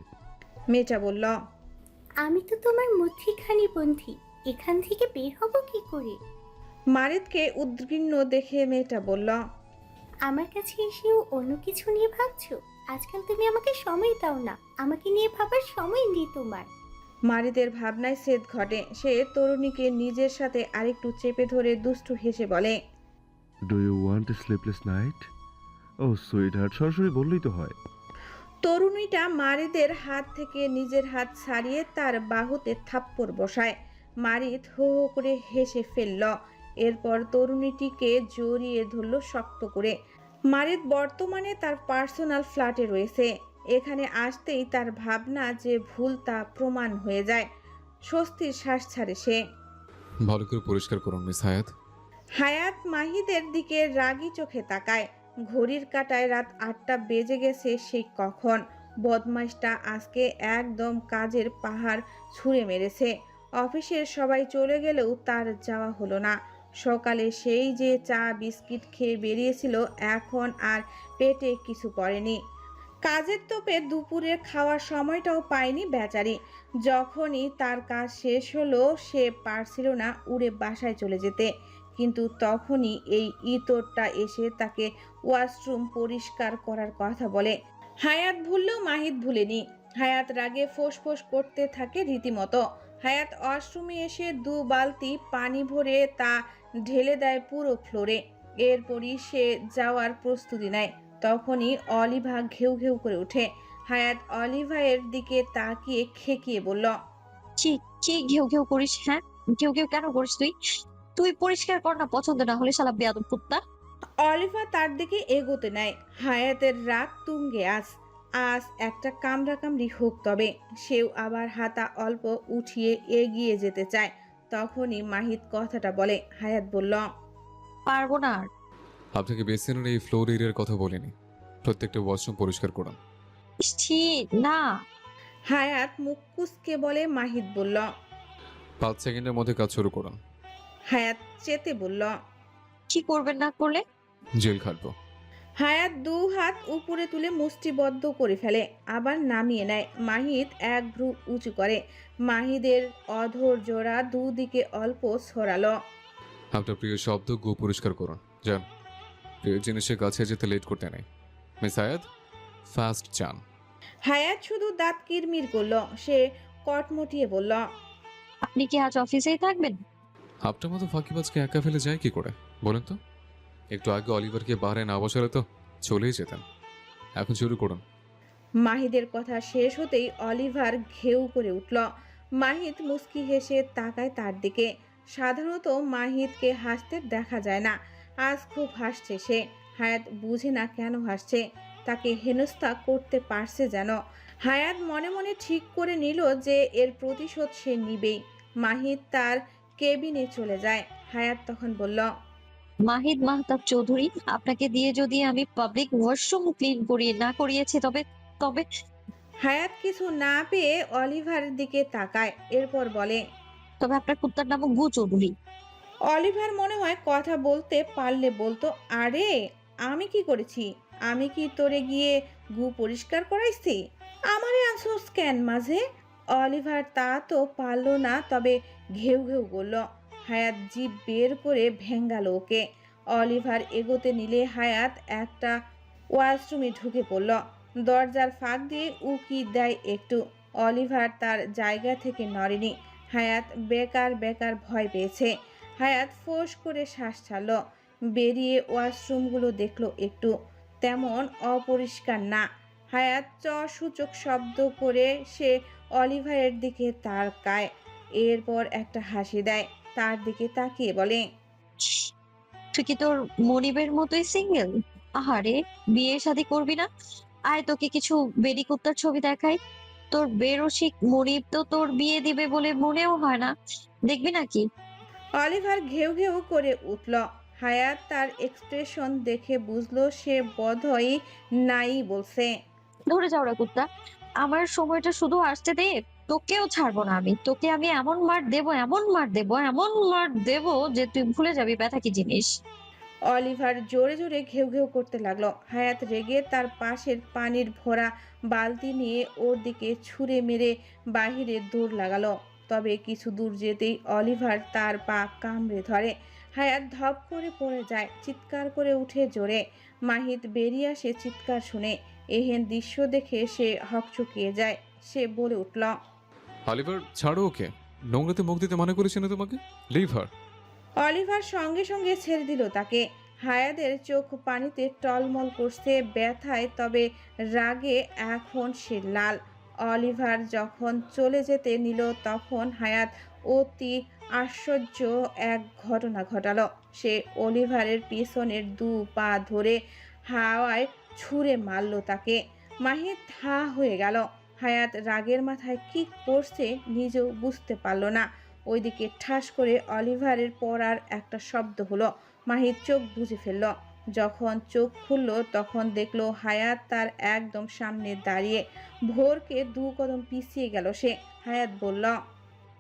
[SPEAKER 2] মেয়েটা বলল।
[SPEAKER 9] আমি তো তোমার মধ্যিখানি বন্ধি, এখান থেকে বের হব কি করে?
[SPEAKER 2] মারিতকে উদ্বিগ্ন দেখে মেয়েটা বলল।
[SPEAKER 9] আমার কাছে এসেও অন্য কিছু নিয়ে ভাবছো? আজকাল তুমি আমাকে সময় দাও না, আমাকে নিয়ে ভাবার সময় নেই তোমার।
[SPEAKER 2] মারিদের ভাবনায় ছেদ ঘটে। সে তরুণীকে নিজের সাথে আরেকটু চেপে ধরে দুষ্টু হেসে বলে।
[SPEAKER 6] Do you want a sleepless night? Oh sweetheart, সরাসরি বললেই তো হয়।
[SPEAKER 2] তরুণীটা মারিদের হাত থেকে নিজের হাত ছাড়িয়ে তার বাহুতে থাপ্পড় বসায়। মারিত হো হো করে হেসে ফেলল। এরপর তরুণীটিকে জড়িয়ে ধরল শক্ত করে। মারিত বর্তমানে তার পার্সোনাল ফ্ল্যাটে রয়েছে। এখানে আসতেই তার ভাবনা যে ভুল তা প্রমাণ হয়ে যায়। স্বস্তির শ্বাস ছাড়ে সে।
[SPEAKER 1] ভালো করে পরিষ্কার করুন মিস হায়াত।
[SPEAKER 2] হায়াত মাহিদের দিকে রাগী চোখে তাকায়। ঘড়ির কাঁটায় রাত 8টা বেজে গেছে সেই কখন। বদমাইশটা আজকে একদম কাজের পাহাড় ছুঁড়ে মেরেছে। অফিসের সবাই চলে গেলেও তার যাওয়া হলো না। সকালে সেই যে চা বিস্কিট খেয়ে বেরিয়েছিল, এখন আর পেটে কিছু পড়েনি। কাজের তোপে দুপুরের খাওয়ার সময়টাও পায়নি বেচারি। যখনই তার কাজ শেষ হলো, সে পারছিল না উড়ে বাসায় চলে যেতে। কিন্তু তখনই এই ইতরটা এসে তাকে ওয়াশরুম পরিষ্কার করার কথা বলে। হায়াত ভুললেও মাহিদ ভুলেনি। হায়াত রাগে ফোঁস করতে থাকে রীতিমতো। হায়াত ওয়াশরুমে এসে 2 বালতি পানি ভরে তা ঢেলে দেয় পুরো ফ্লোরে। এরপরই সে যাওয়ার প্রস্তুতি নেয়। তখনই অলিভা ঘেউ ঘেউ করে ওঠে। হায়াত অলিভার দিকে তাকিয়ে খেকিয়ে বলল,
[SPEAKER 3] কি কি ঘেউ ঘেউ করিস? হ্যাঁ, ঘেউ ঘেউ কেন করিস তুই? তুই পরিষ্কার কর না, পছন্দ না হলে শালা বেয়াদব কুত্তা।
[SPEAKER 2] অলিভা তার দিকে এগোতে নেয়। হায়াতের রাগ তুঙ্গে আজ একটা কামড়াকামড়ি হোক তবে। সেও আবার হাতা অল্প উঠিয়ে এগিয়ে যেতে চায়। তখনই মাহিদ কথাটা বলে। হায়াত বলল,
[SPEAKER 3] পারবো না আর।
[SPEAKER 1] আপনাকে বেসিনের এই ফ্লোর এরিয়ার কথা বলিনি। প্রত্যেকটা ওয়াশরুম পরিষ্কার করুন।
[SPEAKER 3] ইস, ছি না।
[SPEAKER 2] হায়াত মুখ কুঁচকে বলে। মাহিদ বলল,
[SPEAKER 1] 5 সেকেন্ডের মধ্যে কাজ শুরু করুন।
[SPEAKER 2] হায়াত চেতে বলল,
[SPEAKER 3] কি করবেন না করলে?
[SPEAKER 1] জেল খাটবো।
[SPEAKER 2] হায়াত 2 হাত উপরে তুলে মুষ্টিবদ্ধ করে ফেলে, আবার নামিয়ে নেয়। মাহিদ এক ভ্রু উঁচু করে। মাহিদের অধর জোড়া দুদিকে অল্প ছড়ালো।
[SPEAKER 1] আপনার প্রিয় শব্দ গো পরিষ্কার করুন। যান, প্রিয় জিনিসের কাছে যেতে লেট করতে নেই। মিস হায়াত, ফাস্ট যান।
[SPEAKER 2] হায়াত শুধু দাঁত কিরমির করলো। সে কটমটিয়ে বলল,
[SPEAKER 3] আপনি কি আজ অফিসেই থাকবেন?
[SPEAKER 1] আপনার মতো ফাঁকিবাজকে একা ফেলে যায় কি করে বলেন তো? একটু আগে অলিভারকে বারে না বসালে তো চলেই যেতেন। এখন শুরু করুন।
[SPEAKER 2] মাহিদের কথা শেষ হতেই অলিভার ঘেউ করে উঠল। মাহিদ মুস্কি হেসে তাকায় তার দিকে। সাধারণত মাহিদকে হাসতে দেখা যায় না, আজ খুব হাসছে সে। হায়াত বুঝে না কেন হাসছে। তাকে হেনস্থা করতে পারছে যেন। হায়াত মনে মনে ঠিক করে নিল যে এর প্রতিশোধ সে নিবেই। মাহিদ তার কেবিনে চলে যায়। হায়াত তখন বলল,
[SPEAKER 3] মাহিদ মাহতাব চৌধুরী, আপনাকে দিয়ে যদি আমি পাবলিক ওয়াশরুম ক্লিন করিয়ে না করিয়েছি তবে তবে
[SPEAKER 2] হায়াত কিছু না পেয়ে অলিভারের দিকে তাকায়। এরপর বলে,
[SPEAKER 3] তবে আপনার কুত্তার নাম গু চৌধুরী।
[SPEAKER 2] অলিভার মনে হয় কথা বলতে পারলে বলতো, আরে আমি কি করেছি? আমি কি তোরে গিয়ে গু পরিষ্কার করাইছি? আমারে আনছোস কেন মাঝে? অলিভার তা তো পারল না, তবে ঘেউ ঘেউ করল। হায়াত জিভ বের করে ভেঙ্গালো ওকে। অলিভার এগোতে নিলে হায়াত একটা ওয়াশরুমে ঢুকে পড়ল। দরজার ফাঁক দিয়ে উকি দেয় একটু। অলিভার তার জায়গা থেকে নড়েনি। হায়াত বেকার ভয় পেয়েছে। হায়াত ফোঁস করে শ্বাস ছাড়ল। বেরিয়ে ওয়াশরুমগুলো দেখলো একটু, তেমন অপরিষ্কার না। হায়াত সূচক শব্দ করে সে অলিভারের দিকে তাকায়। এরপর একটা হাসি দেয়। তার দিকে তাকিয়ে বলে,
[SPEAKER 3] তুই কি তোর মনিবের মতোই সিঙ্গেল? আহারে, বিয়ে শাদী করবি না? আয় তোকে কিছু বেডি কুত্তার ছবি দেখাই। তোর বেরসিক মনিব তো তোর বিয়ে দিবে বলে মনেও হয় না, দেখবি নাকি?
[SPEAKER 2] অলিভার ঘেউ ঘেউ করে উঠল। হায়াত তার এক্সপ্রেশন দেখে বুঝলো সে বোধহয় নাই বলছে।
[SPEAKER 3] ধরে যাও রে কুত্তা, আমার সময়টা শুধু আসতে দে। তোকেও ছাড়বো না আমি। তোকে আমি এমন মার দেবো, এমন মার দেবো, এমন মার দেবো যে তুই ভুলে যাবি ব্যথা কি জিনিস।
[SPEAKER 2] অলিভার জোরে জোরে ঘেউ ঘেউ করতে লাগলো। হায়াত রেগে তার পাশের পানির ভরা বালতি নিয়ে ওর দিকে ছুঁড়ে মেরে বাহিরে দৌড় লাগালো। তবে কিছু দূর যেতেই অলিভার তার পা কামড়ে ধরে। হায়াত ধপ করে পড়ে যায়, চিৎকার করে উঠে জোরে। মাহিদ বেরিয়ে আসে চিৎকার শুনে। এহেন দৃশ্য দেখে সে হকচকিয়ে যায়। সে বলে উঠল,
[SPEAKER 1] অলিভার, ছাড়ো ওকে। নোংরাতে মুখ দিতে মানা করেছি না তোমাকে? লিভ হার।
[SPEAKER 2] অলিভার সঙ্গে সঙ্গে ছেড়ে দিল তাকে। হায়াতের চোখ পানিতে টলমল করছে ব্যথায়, তবে রাগে এখন সে লাল। অলিভার যখন চলে যেতে নিল, তখন হায়াত অতি আশ্চর্য এক ঘটনা ঘটালো। সে অলিভারের পিছনের 2 পা ধরে হাওয়ায় ছুঁড়ে মারল তাকে। মাহিদ হা হয়ে গেল। হায়াত রাগের মাথায় কি করছে নিজেও বুঝতে পারল না। ওইদিকে ঠাস করে অলিভারের পড়ার একটা শব্দ হলো। মাহিদ চোখ বুজে ফেলল। যখন চোখ খুলল তখন দেখলো হায়াত তার একদম সামনে দাঁড়িয়ে। ভোরকে 2 কদম পিছিয়ে গেল সে। হায়াত বলল,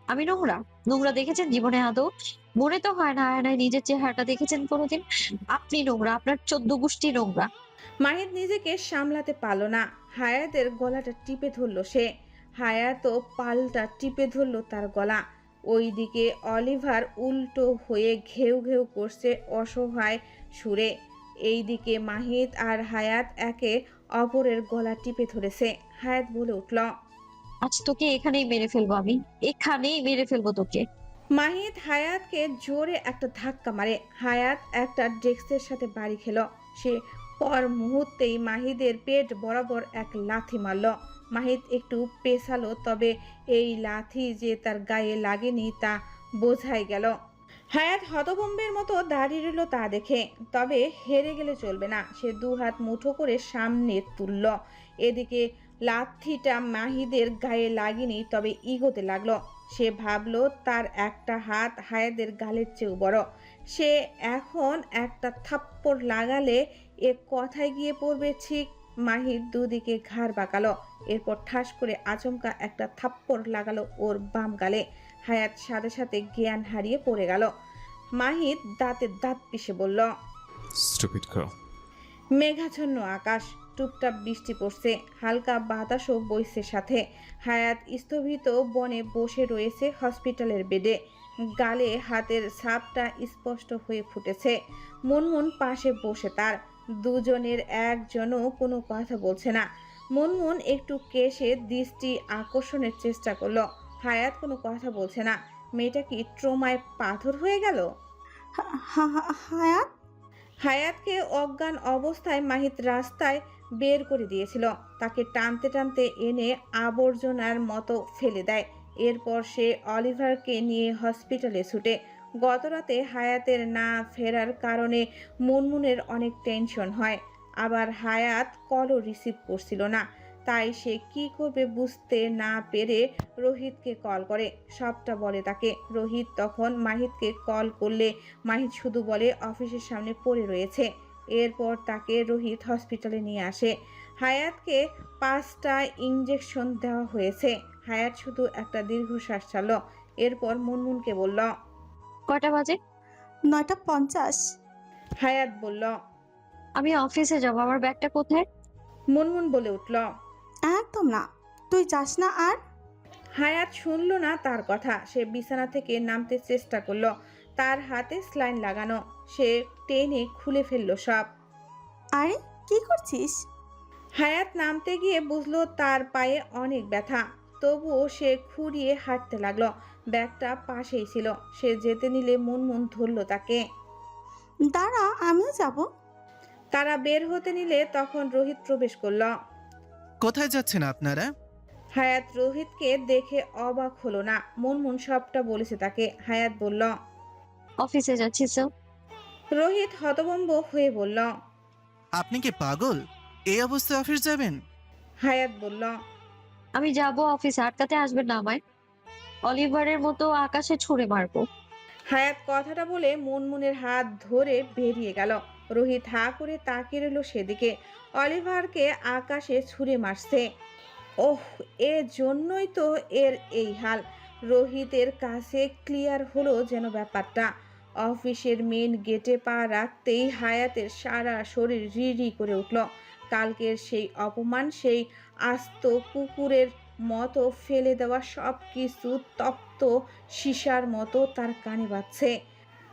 [SPEAKER 3] আমি নোংরা? নোংরা দেখেছেন জীবনে আদৌ? মনে তো হয় না আয়নায় নিজের চেহারাটা দেখেছেন কোনোদিন। আপনি নোংরা, আপনার 14 গোষ্ঠী নোংরা।
[SPEAKER 2] মাহিদ নিজেকে সামলাতে পারল না। হায়াতের গলাটা টিপে ধরল সে। হায়াতও পাল্টা টিপে ধরল তার গলা। ওইদিকে অলিভার উল্টো হয়ে ঘেউ ঘেউ করছে অসহায় সুরে। এইদিকে মাহিদ আর হায়াত একে অপরের গলা টিপে ধরেছে। হায়াত বলে উঠল,
[SPEAKER 3] আজ তোকে এখানেই মেরে ফেলবো, আমি এখানেই মেরে ফেলবো তোকে।
[SPEAKER 2] মাহিদ হায়াতকে জোরে একটা ধাক্কা মারে। হায়াত একটা ডেস্কের সাথে বাড়ি খেল। সে পর মুহূর্তেই মাহিদের পেট বরাবর এক লাথি মারল। মাহিদ একটু পেছালো, তবে এই লাথি যে তার গায়ে লাগেনি তা বোঝাই গেল। হায়াত হতভম্বের মতো দাঁড়িয়ে রইল তা দেখে। তবে হেরে গেলে চলবে না। সে 2 হাত মুঠো করে সামনে তুলল। এদিকে লাথিটা মাহিদের গায়ে লাগেনি, তবে ইগোতে লাগলো। সে ভাবলো তার একটা হাত হায়াতের গালের চেয়েও বড়। সে এখন একটা থাপ্পড় লাগালে এ কথায় গিয়ে পড়বে ঠিক। মাহিদ দুদিকে ঘাড় বাঁকালো। এরপর ঠাস করে আচমকা একটা থাপ্পড় লাগালো ওর বাম গালে। হায়াত সাথে সাথে জ্ঞান হারিয়ে পড়ে গেল। মাহিদ দাঁতে দাঁত পিষে বলল,
[SPEAKER 1] স্টুপিড গার্ল।
[SPEAKER 2] মেঘাচ্ছন্ন আকাশ, টুপটাপ বৃষ্টি পড়ছে, হালকা বাতাসও বইছে সাথে। হায়াত স্থবিত বনে বসে রয়েছে হসপিটালের বেডে। গালে হাতের ছাপটা স্পষ্ট হয়ে ফুটেছে। মুনমুন পাশে বসে তার। দুজনের একজনও কোনো কথা বলছে না। মুনমুন একটু কেশে দৃষ্টি আকর্ষণের চেষ্টা করলো। হায়াত কোনো কথা বলছে না। মেয়েটা কি ট্রমায় পাথর হয়ে গেল?
[SPEAKER 8] হায়াত,
[SPEAKER 2] হায়াতকে অজ্ঞান অবস্থায় মাহিত রাস্তায় বের করে দিয়েছিল। তাকে টানতে টানতে এনে আবর্জনার মতো ফেলে দেয়। এরপর সে অলিভারকে নিয়ে হসপিটালে ছুটে। গতরাতে হায়াতের না ফেরার কারণে মুনমুনের অনেক টেনশন হয়। আবার হায়াত কলও রিসিভ করছিল না। তাই সে কি করবে বুঝতে না পেরে রোহিতকে কল করে। সবটা বলে তাকে। রোহিত তখন মাহিতকে কল করলে মাহিত শুধু বলে অফিসের সামনে পড়ে রয়েছে। এরপর তাকে রোহিত হসপিটালে নিয়ে আসে। হায়াতকে 5টা ইঞ্জেকশন দেওয়া হয়েছে। হায়াত শুধু একটা দীর্ঘশ্বাস ছাড়ল। এরপর মুনমুনকে বলল,
[SPEAKER 3] কয়টা বাজে?
[SPEAKER 8] 9:50।
[SPEAKER 2] হায়াত বলল,
[SPEAKER 3] আমি অফিসে যাবো, আমার ব্যাগটা কোথায়?
[SPEAKER 2] মুনমুন বলে উঠল,
[SPEAKER 8] একদম না, তুই যাস না আর।
[SPEAKER 2] হায়াত শুনল না তার কথা। সে বিছানা থেকে নামতে চেষ্টা করলো। তার হাতে স্লাইন লাগানো। সে টেনে খুলে ফেললো সব।
[SPEAKER 8] আরে কি করছিস?
[SPEAKER 2] হায়াত নামতে গিয়ে বুঝলো তার পায়ে অনেক ব্যথা। তবুও সে খুঁড়িয়ে হাঁটতে লাগলো। ব্যাগটা পাশেই ছিল। সে যেতে নিলে মুনমুন ধরল তাকে।
[SPEAKER 8] দাঁড়া, আমিও যাব।
[SPEAKER 2] তারা বের হতে নিলে তখন রোহিত প্রবেশ করলো।
[SPEAKER 4] কোথায় যাচ্ছেন আপনারা?
[SPEAKER 2] হায়াত রোহিতকে দেখে অবাক হলো না। মুনমুন সবটা বলেছে তাকে। হায়াত বলল,
[SPEAKER 3] অফিসে যাচ্ছি স্যার।
[SPEAKER 2] রোহিত হতভম্ব হয়ে বলল,
[SPEAKER 4] আপনি কি পাগল? এই অবস্থায় অফিস যাবেন?
[SPEAKER 2] হায়াত বলল,
[SPEAKER 3] আমি যাব অফিসে, আটকাতে আসবেন না আমায়। অলিভারের মতো আকাশে ছুঁড়ে মারবো।
[SPEAKER 2] হায়াত কথাটা বলে মুনমুনের হাত ধরে বেরিয়ে গেল। রোহিত হা করে তাকিয়ে রইল সেদিকে। অলিভারকে আকাশে ছুঁড়ে মারছে। ওহ, এর জন্যই তো এর এই হাল। রোহিতের কাছে ক্লিয়ার হলো যেন ব্যাপারটা। অফিসের মেন গেটে পা রাখতেই হায়াতের সারা শরীর রিরি করে উঠল। কালকের সেই অপমান, সেই আস্ত কুকুরের মতো ফেলে দেওয়া সব কিছু তপ্ত সীসার মতো তার কানে বাজছে।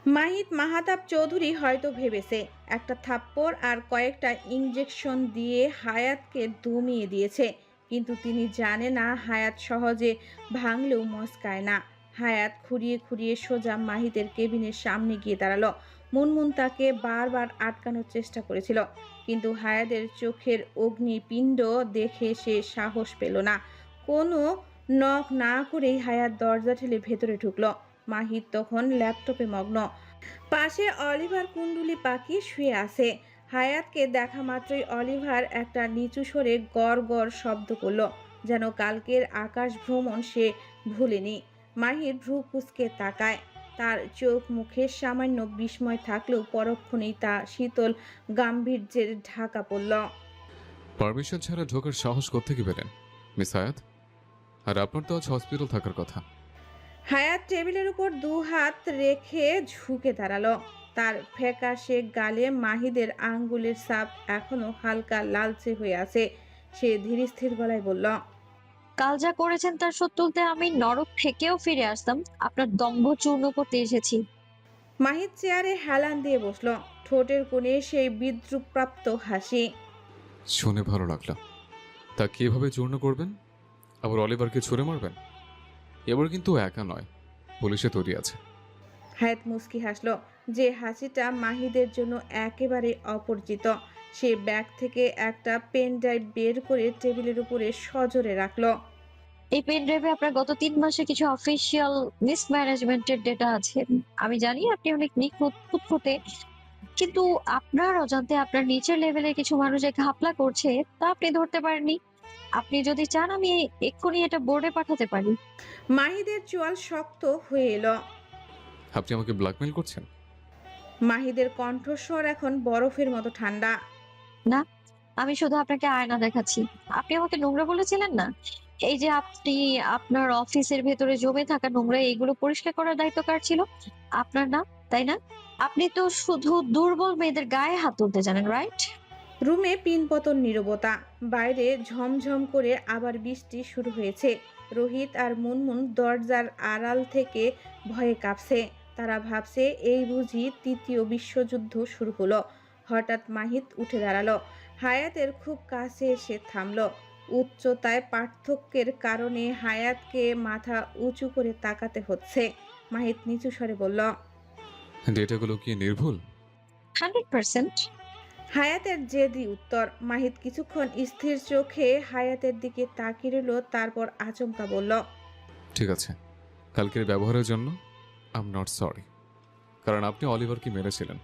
[SPEAKER 2] মাহিত মাহাতাব চৌধুরী হয়তো ভেবেছে একটা থাপ্পড় আর কয়েকটা ইঞ্জেকশন দিয়ে হায়াতকে দমিয়ে দিয়েছে। কিন্তু তিনি জানে না হায়াত সহজে ভাঙলেও মস্কায় না। হায়াত খুঁড়িয়ে খুঁড়িয়ে সোজা মাহিতের কেবিনের সামনে গিয়ে দাঁড়ালো। মুনমুন তাকে বারবার আটকানোর চেষ্টা করেছিল, কিন্তু হায়াতের চোখের অগ্নিপিণ্ড দেখে সে সাহস পেল না। কোনো নক না করেই হায়াত দরজা ঠেলে ভেতরে ঢুকলো। মাহিত তখন ল্যাপটপে মগ্ন। পাশে অলিভার কুণ্ডুলি পাকিয়ে শুয়ে আছে। হায়াতকে দেখা মাত্রই অলিভার একটা নিচু স্বরে গড় গড় শব্দ করল, যেন কালকের আকাশ ভ্রমণ সে ভুলেনি। মাহির ভ্রু কুঁচকে তাকায়। তার চোখ মুখে সামান্য বিস্ময় থাকলেও পরক্ষণেই তা শীতল গাম্ভীর্যের ঢাকা পড়ল।
[SPEAKER 1] পারমিশন ছাড়া ঢোকার সাহস কোত্থেকে পেলেন মিস হায়াত? আর আপনার তো আজ হসপিটাল থাকার কথা।
[SPEAKER 2] হায়াত টেবিলের উপর 2 হাত রেখে ঝুঁকে দাঁড়ালো। তার ফ্যাকাশে গালে মাহিদের আঙ্গুলের ছাপ এখনো হালকা লালচে হয়ে আছে। সে ধীরস্থির গলায় বলল,
[SPEAKER 3] কাল যা করেছেন তার শোধ তুলতে আমি নরক থেকেও ফিরে আসতাম, আপনার দম্ভ চূর্ণ করতে এসেছি।
[SPEAKER 2] মাহিদ চেয়ারে হেলান দিয়ে বসল, ঠোঁটের কোণে সেই বিদ্রুপপ্রাপ্ত হাসি।
[SPEAKER 1] শুনে ভালো লাগলো। তা কিভাবে চূর্ণ করবেন? আবার অলিভারকে ছুঁড়ে মারবেন? এবার কিন্তু একা নয়, পুলিশে তৈরি আছে।
[SPEAKER 2] হায়াত মুস্কি হাসল, যে হাসিটা মাহিদের জন্য একেবারে অপরিচিত। সে ব্যাগ থেকে একটা পেন ড্রাইভ বের করে টেবিলের উপরে সজোরে রাখলো।
[SPEAKER 3] এই পেন ড্রাইভে আপনার গত 3 মাসে কিছু অফিসিয়াল মিসম্যানেজমেন্টের ডেটা আছে। আমি জানি আপনি অনেক নিখুঁত ফুটফুটে, কিন্তু আপনার অজান্তে আপনার নিচের লেভেলের কিছু মানুষ যে ঘাপলা করছে তা আপনি ধরতে পারেননি। আপনি যদি চান আমি এক্ষুনি এটা বোর্ডে পাঠাতে পারি।
[SPEAKER 2] মাহিদের চোয়াল শক্ত হয়ে এলো।
[SPEAKER 1] আপনি আমাকে ব্ল্যাকমেল করছেন?
[SPEAKER 2] মাহিদের কণ্ঠস্বর এখন বরফের মতো ঠান্ডা।
[SPEAKER 3] না, আমি শুধু আপনাকে আয়না দেখাচ্ছি। আপনি আমাকে নোংরা বলেছিলেন না? এই যে আপনি আপনার অফিসের ভেতরে জমে থাকা নোংরা এইগুলো পরিষ্কার করার দায়িত্ব কার ছিল? আপনার না, তাই না? আপনি তো শুধু দুর্বল মেয়েদের গায়ে হাত তুলতে জানেন, রাইট?
[SPEAKER 2] রুমে পিনপতন নীরবতা। বাইরে ঝমঝম করে আবার বৃষ্টি শুরু হয়েছে। রোহিত আর মুনমুন দরজার আড়াল থেকে ভয়ে কাঁপছে। তারা ভাবছে এই বুঝি ৩য় বিশ্বযুদ্ধ শুরু হলো। হঠাৎ মাহিদ উঠে দাঁড়ালো। হায়াতের খুব কাছে এসে থামলো। উচ্চতায় পার্থক্যের কারণে হায়াতকে মাথা উঁচু করে তাকাতে হচ্ছে। মাহিদ নিচু স্বরে বলল,
[SPEAKER 1] ডেটাগুলো কি নির্ভুল?
[SPEAKER 3] 100%।
[SPEAKER 2] হায়াতের জেদি উত্তর। মাহিদ কিছুক্ষণ স্থির চোখে হায়াতের দিকে তাকিয়ে রইল, তারপর আচমকা বলল,
[SPEAKER 1] ঠিক আছে, কালকের ব্যবহারের জন্য আই এম নট সরি। কারণ আপনি অলিভারকে মেরেছিলেন,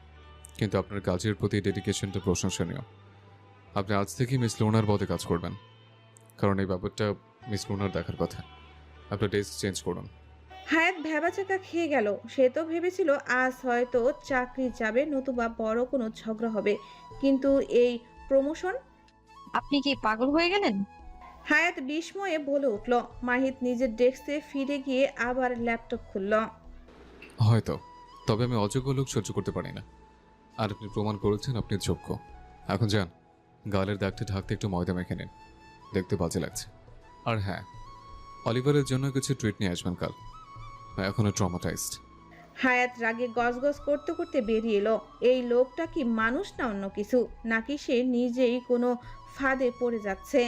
[SPEAKER 1] কিন্তু আপনার কাজের প্রতি ডেডিকেশনটা প্রশংসনীয়। আপনি আজ থেকেই মিস লোনার পদে কাজ করবেন, কারণ এই ব্যাপারটা মিস লোনার দেখার কথা। আপনার ডেস্ক চেঞ্জ করুন।
[SPEAKER 2] হায়াত ভ্যাবাচাকা খেয়ে গেল। সে তো ভেবেছিল আজ হয়তো চাকরি যাবে, নতুবা বড় কোনো ঝগড়া হবে, কিন্তু এই প্রমোশন।
[SPEAKER 3] আপনি কি পাগল হয়ে গেলেন?
[SPEAKER 2] হায়াত বিস্ময়ে বলে উঠল। মাহিদ নিজের ডেস্কে ফিরে গিয়ে আবার ল্যাপটপ খুলল।
[SPEAKER 1] হয়তো, তবে আমি অযোগ্য লোক সহ্য করতে পারি না। আর আপনি প্রমাণ করেছেন আপনি যোগ্য। এখন যান, গালের দাগটা ঢাকতে একটু ময়দা মেখে নিন, দেখতে বাজে লাগছে। আর হ্যাঁ, অলিভারের জন্য কিছু ট্রিট নিয়ে আসবেন কাল। এখনো ট্রমাটাইজড।
[SPEAKER 2] হায়াত রাগে গজগজ করতে করতে বেরিয়ে এলো। এই লোকটা কি মানুষ না অন্য কিছু, নাকি সে নিজেই কোনো ফাঁদে পড়ে যাচ্ছে?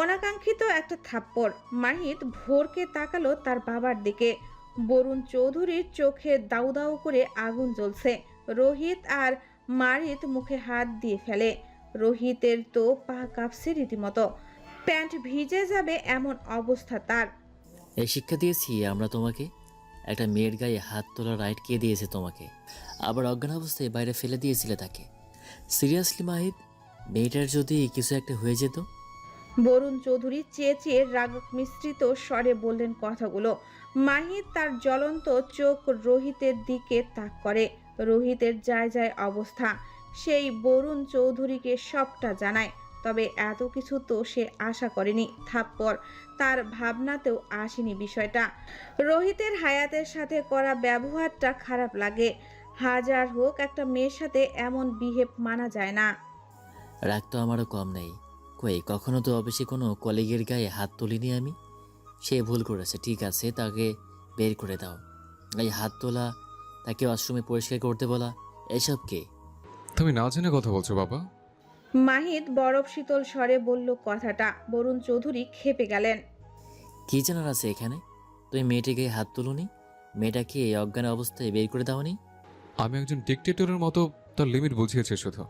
[SPEAKER 2] অনাকাঙ্ক্ষিত একটা থাপ্পড়। মাহিদ ভোরকে তাকালো তার বাবার দিকে। বরুণ চৌধুরীর চোখে দাউ দাউ করে আগুন জ্বলছে। রোহিত আর মারিত মুখে হাত দিয়ে ফেলে। রোহিতের তো পা কাঁপছে রীতিমতো। প্যান্ট ভিজে যাবে এমন অবস্থা তার।
[SPEAKER 10] এই শিক্ষা দিয়েছি আমরা তোমাকে? একটা মেয়ের গায়ে হাত তোলার রাইট কে দিয়েছে তোমাকে? আবার অজ্ঞান অবস্থায় বাইরে ফেলে দিয়েছিলে তাকে। সিরিয়াসলি মাহিদ, মেয়েটার যদি কিছু একটা হয়ে যেত?
[SPEAKER 2] বরুণ চৌধুরী চেয়ে চেয়ে রাগ মিশ্রিত স্বরে বললেন কথাগুলো। মাহিদ তার জ্বলন্ত চোখ রোহিতের দিকে তাক করে। রোহিতের যায় যায় অবস্থা। সেই বরুণ চৌধুরীকে সবটা জানায়, তবে এত কিছু তো সে আশা করেনি। থাপ্পড় তার ভাবনাতেও আসেনি বিষয়টা। রোহিতের হায়াতের সাথে করা ব্যবহারটা খারাপ লাগে। হাজার হোক, একটা মেয়ের সাথে এমন বিহেভ মানা যায় না।
[SPEAKER 10] রাগ তো আমারও কম নেই। কই, কখনো তো অফিসে কোনো কলিগের গায়ে হাত তুলিনি আমি। সে ভুল করেছে, ঠিক আছে, তাকে বের করে দাও। এই হাত তোলা, তাকে ওয়াশরুমে পরিষ্কার করতে বলা, এসব কে?
[SPEAKER 1] তুমি না জেনে কথা বলছো বাবা?
[SPEAKER 2] মাহিদ বরফ শীতল স্বরে বলল কথাটা। বরুণ চৌধুরী ক্ষেপে গেলেন।
[SPEAKER 10] কি জানার আছে এখানে? তুমি মেয়েটির গায়ে হাত তুলুনি? মেয়েটাকে এই অজ্ঞান অবস্থায় বের করে দাওনি?
[SPEAKER 1] আমি একজন ডিকটেটরের মতো তার লিমিট বুঝিয়েছে শুধু।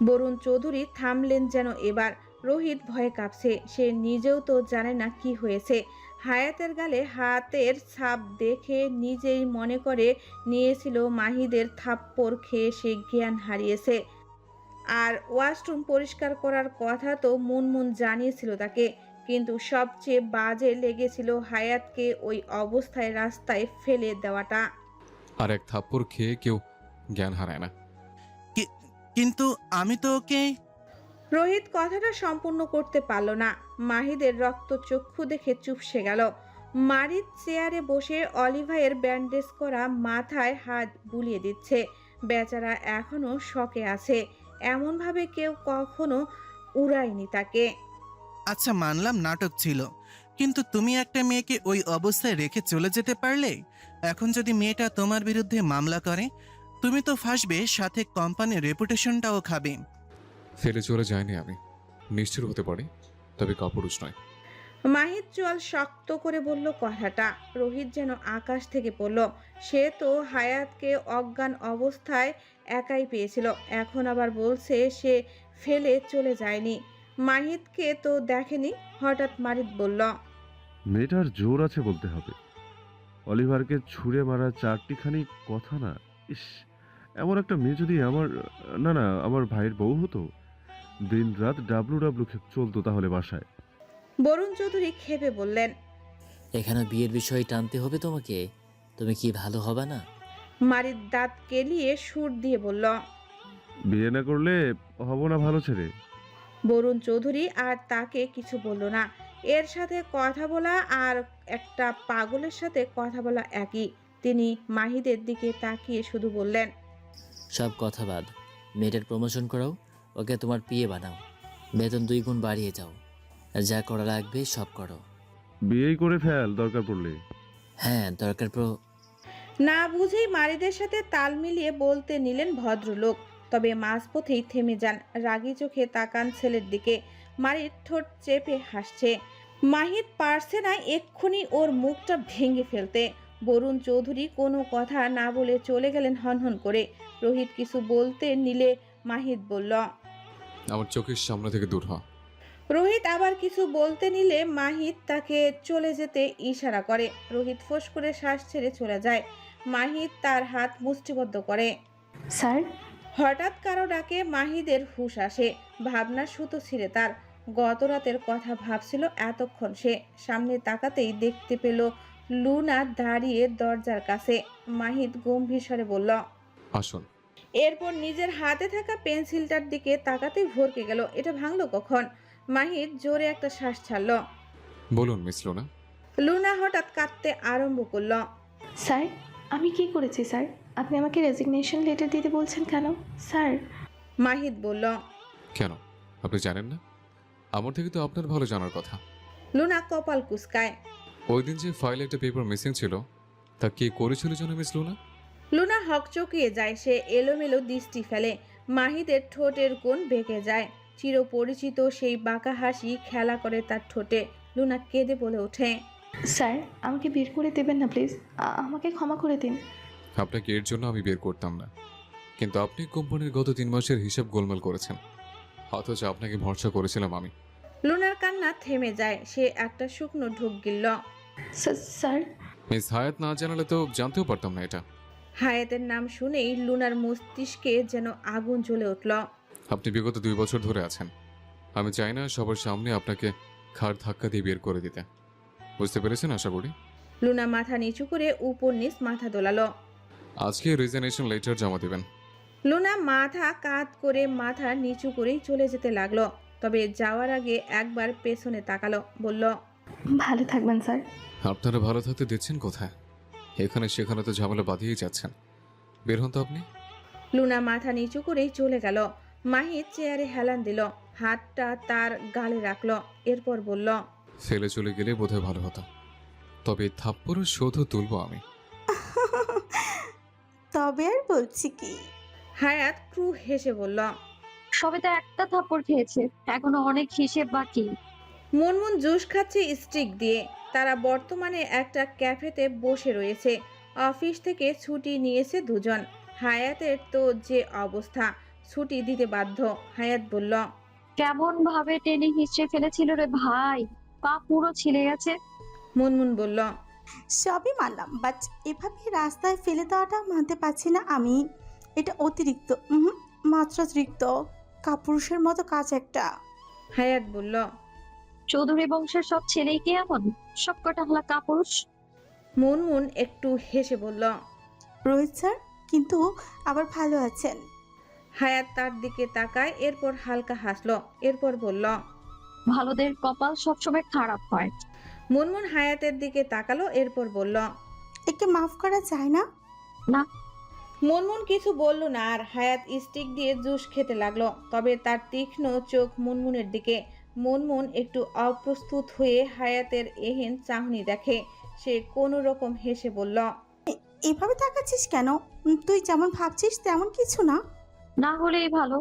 [SPEAKER 2] বরুণ চৌধুরী থামলেন যেন এবার। রোহিত ভয়ে কাঁপছে। সে নিজেও তো জানে না কি হয়েছে। হায়াতের গালে হাতের ছাপ দেখে নিজেই মনে করে নিয়েছিল মাহিদের থাপ্পড় খেয়ে সে জ্ঞান হারিয়েছে। আর ওয়াশরুম পরিষ্কার করার কথা তো মুনমুন জানিয়েছিল তাকে, কিন্তু সবচেয়ে বাজে লেগেছিল হায়াতকে ওই অবস্থায় রাস্তায় ফেলে দেওয়াটা।
[SPEAKER 1] আর এক থাপ্পড় খেয়ে কেউ জ্ঞান হারায় না।
[SPEAKER 4] কিন্তু আমি তো ওকে।
[SPEAKER 2] রোহিত কথাটা সম্পূর্ণ করতে পারল না। মাহিদের রক্তচক্ষু দেখে চুপসে গেল। মারিদ চেয়ারে বসে অলিভাইয়ের ব্যান্ডেজ করা মাথায় হাত বুলিয়ে দিচ্ছে। বেচারা এখনো শকে আছে, এমনভাবে কেউ কখনো উড়ায়নি তাকে।
[SPEAKER 4] আচ্ছা মানলাম নাটক ছিল, কিন্তু তুমি একটা মেয়েকে ওই অবস্থায় রেখে চলে যেতে পারলে? এখন যদি মেয়েটা তোমার বিরুদ্ধে মামলা করে, তুমি তো ফাঁসবে, সাথে কোম্পানির রেপুটেশনটাও খাবে।
[SPEAKER 1] ফেলে চলে যায়নি আমি, নিষ্ঠুর হতে পারি, তবে কাপুরুষ নয়।
[SPEAKER 2] মাহিদ চোয়াল শক্ত করে বলল কথাটা। রোহিত যেন আকাশ থেকে পড়ল। সে তো হায়াতকে অজ্ঞান অবস্থায় একাই পেয়েছিল, এখন আবার বলছে সে ফেলে চলে যায়নি। মাহিদকে তো দেখেনি। হঠাৎ মারিদ বলল,
[SPEAKER 6] মেয়েটার জোর আছে বলতে হবে। অলিভারকে ছুঁড়ে মারা চারটিখানি কথা না। ইস, এমন একটা মেয়ে যদি আমার ভাইয়ের বউ হতো, দিন রাত ডাব্লু চলতো তাহলে বাসায়।
[SPEAKER 2] বরুণ চৌধুরী খেপে বললেন,
[SPEAKER 10] এখানে বিয়ের বিষয় টানতে হবে তোমাকে? তুমি কি ভালো হবে না?
[SPEAKER 2] মারিদ দাঁত কেলিয়ে সুর দিয়ে বলল,
[SPEAKER 6] বিয়ে না করলে হব না ভালো ছেলে।
[SPEAKER 2] বরুণ চৌধুরী আর তাকে কিছু বলল না। এর সাথে কথা বলা আর একটা পাগলের সাথে কথা বলা একই। তিনি মাহিদের দিকে তাকিয়ে শুধু বললেন,
[SPEAKER 10] সব কথা বাদ, মেয়েটার প্রমোশন করাও, ওকে তোমার পিয়ে বানাও, বেতন 2 গুণ বাড়িয়ে যাও, আর যা করা লাগবে সব করো।
[SPEAKER 6] বিয়েই করে ফেল দরকার পড়লে।
[SPEAKER 10] হ্যাঁ, দরকার
[SPEAKER 2] না বুঝেই মারিদের সাথে তাল মিলিয়ে বলতে নিলেন ভদ্রলোক। তবে মাঝপথেই থেমে যান, রাগী চোখে তাকান ছেলের দিকে। মারিদ ঠোঁট চেপে হাসছে। মাহিদ পারছে না এক্ষুনি ওর মুখটা ভেঙে ফেলতে। বরুণ চৌধুরী কোনো কথা না বলে চলে গেলেন হনহন করে। রোহিত কিছু বলতে নিলে মাহিদ বলল,
[SPEAKER 1] আমার চোখের সামনে থেকে দূর হ।
[SPEAKER 2] রোহিত আবার কিছু বলতে নিলে মাহিদ তাকে চলে যেতে ইশারা করে। রোহিত ফোঁস করে শ্বাস ছেড়ে চলে যায়। মাহিদ তার হাত মুষ্টিবদ্ধ করে।
[SPEAKER 8] স্যার,
[SPEAKER 2] হঠাৎ কারো ডাকে মাহিদের হুঁশ আসে। ভাবনার সুতো ছিঁড়ে তার। গত রাতের কথা ভাবছিল এতক্ষণ সে। সামনে তাকাতেই দেখতে পেল লুনা দাঁড়িয়ে দরজার কাছে। মাহিদ গম্ভীর স্বরে বলল,
[SPEAKER 1] আসুন।
[SPEAKER 2] এরপর নিজের হাতে থাকা পেন্সিলটার দিকে তাকাতেই ভরকে গেল। এটা ভাঙলো কখন? মাহিদ জোরে একটা শ্বাস ছাড়ল।
[SPEAKER 1] বলুন মিস লুনা।
[SPEAKER 2] লুনা হঠাৎ কাঁদতে আরম্ভ করল।
[SPEAKER 8] স্যার, আমি কি করেছি স্যার? আপনি আমাকে রেজিগনেশন লেটার দিতে বলছেন কেন স্যার?
[SPEAKER 2] মাহিদ বলল,
[SPEAKER 1] কেন আপনি জানেন না? আমার থেকে তো আপনার ভালো জানার কথা।
[SPEAKER 2] লুনা কপাল কুঁচকায়।
[SPEAKER 1] ওই দিন যে ফাইলে একটা পেপার মিসিং ছিল, তা কে করেছিল জানো মিস লুনা?
[SPEAKER 2] লুনা হকচকিয়ে যায়। সে এলোমেলো দৃষ্টি ফেলে। মাহিদের ঠোঁটের কোণ বেঁকে যায়। চিরপরিচিত সেই বাঁকা হাসি খেলা করে তার ঠোঁটে। লুনা কেঁদে বলে ওঠে,
[SPEAKER 8] স্যার, আমাকে বের করে দেবেন না প্লিজ, আমাকে ক্ষমা করে দিন।
[SPEAKER 1] আপনাকে এর জন্য আমি বের করতাম না, কিন্তু আপনি কোম্পানির গত 3 মাসের হিসাব গোলমাল করেছেন, অথচ আপনাকে ভরসা করেছিলাম আমি।
[SPEAKER 2] লুনার কান্না থেমে যায়। সে একটা শুকনো ঢোক গিলল।
[SPEAKER 8] স্যার,
[SPEAKER 1] মিস হায়াত না জানালে তো জানতেও পারতাম না এটা।
[SPEAKER 2] হায়াতের নাম শুনেই লুনার মস্তিষ্কে যেন আগুন জ্বলে উঠল।
[SPEAKER 1] আপনি বিগত 2 বছর ধরে আছেন। আমি চাই না সবার সামনে আপনাকে ঘাড় ধাক্কা দিয়ে বের করে দিতে। বুঝতে পেরেছেন আশা করি?
[SPEAKER 2] লুনা মাথা নিচু করে উপর নিচ মাথা দোলালো।
[SPEAKER 1] আজকে রেজিগনেশন লেটার জমা দেবেন।
[SPEAKER 2] লুনা মাথা কাত করে মাথা নিচু করেই চলে যেতে লাগলো। তবে যাওয়ার আগে একবার পেছনে তাকালো, বলল,
[SPEAKER 8] ভালো থাকবেন স্যার।
[SPEAKER 1] আপনারা ভালো থাকতে দিচ্ছেন কোথায়? এখানে সেখানে তো ঝামেলা বাঁধিয়েই যাচ্ছেন। বের হন তো আপনি।
[SPEAKER 2] লুনা মাথা নিচু করেই চলে গেল। মাহিদ চেয়ারে হেলান দিল, হাতটা তার গালে রাখলো। এরপর বলল,
[SPEAKER 1] ফেলে চলে গেলে বোধহয় ভালো হতো, তবে থাপ্পড়ের শোধও তুলব আমি।
[SPEAKER 8] তবে আর বলছি কি?
[SPEAKER 2] হায়াত ক্রু হেসে বলল,
[SPEAKER 3] সবে তো একটা থাপ্পড় খেয়েছে, এখনো অনেক হিসেব বাকি।
[SPEAKER 2] মুনমুন জুস খাচ্ছে স্টিক দিয়ে। তারা বর্তমানে একটা ক্যাফেতে বসে রয়েছে। অফিস থেকে ছুটি নিয়েছে দুজন। হায়াতের তো যে অবস্থা, ছুটি দিতে বাধ্য। হায়াত বলল,
[SPEAKER 3] কেমন ভাবে টেনে হিচড়ে ফেলেছিল রে ভাই, পা পুরো ছিলে গেছে।
[SPEAKER 2] মুনমুন বলল,
[SPEAKER 11] সবই মানলাম, বাট এভাবে রাস্তায় ফেলে দেওয়াটা মানতে পারছি না আমি। এটা অতিরিক্ত, মাত্রাতিরিক্ত, কাপুরুষের মতো কাজ একটা।
[SPEAKER 2] হায়াত বলল,
[SPEAKER 3] চৌধুরী বংশের সব ছেলেই কি এমন? সব কটা হলা কাপুরুষ।
[SPEAKER 2] মুনমুন একটু হেসে বলল।
[SPEAKER 11] রোহিত স্যার কিন্তু আবার ভালো আছেন?
[SPEAKER 2] হায়াত তার দিকে তাকায়, এরপর হালকা হাসলো, এরপর বলল।
[SPEAKER 3] ভালোদের কপাল সবসময় খারাপ হয়।
[SPEAKER 2] মুনমুন হায়াতের দিকে তাকালো, এরপর বলল,
[SPEAKER 11] একে মাফ করা যায় না?
[SPEAKER 3] না।
[SPEAKER 2] মুনমুন কিছু বলল না, আর হায়াত স্টিক দিয়ে জুস খেতে লাগলো। তবে তার তীক্ষ্ণ চোখ মুনমুনের দিকে। মুনমুন একটু অপ্রস্তুত হয়ে হায়াতের এহেন চাহনি দেখে। সে কোনো রকম হেসে বলল,
[SPEAKER 11] এভাবে তাকাচ্ছিস কেন? তুই যেমন ভাবছিস তেমন কিছু না।
[SPEAKER 3] না হলেই ভালো।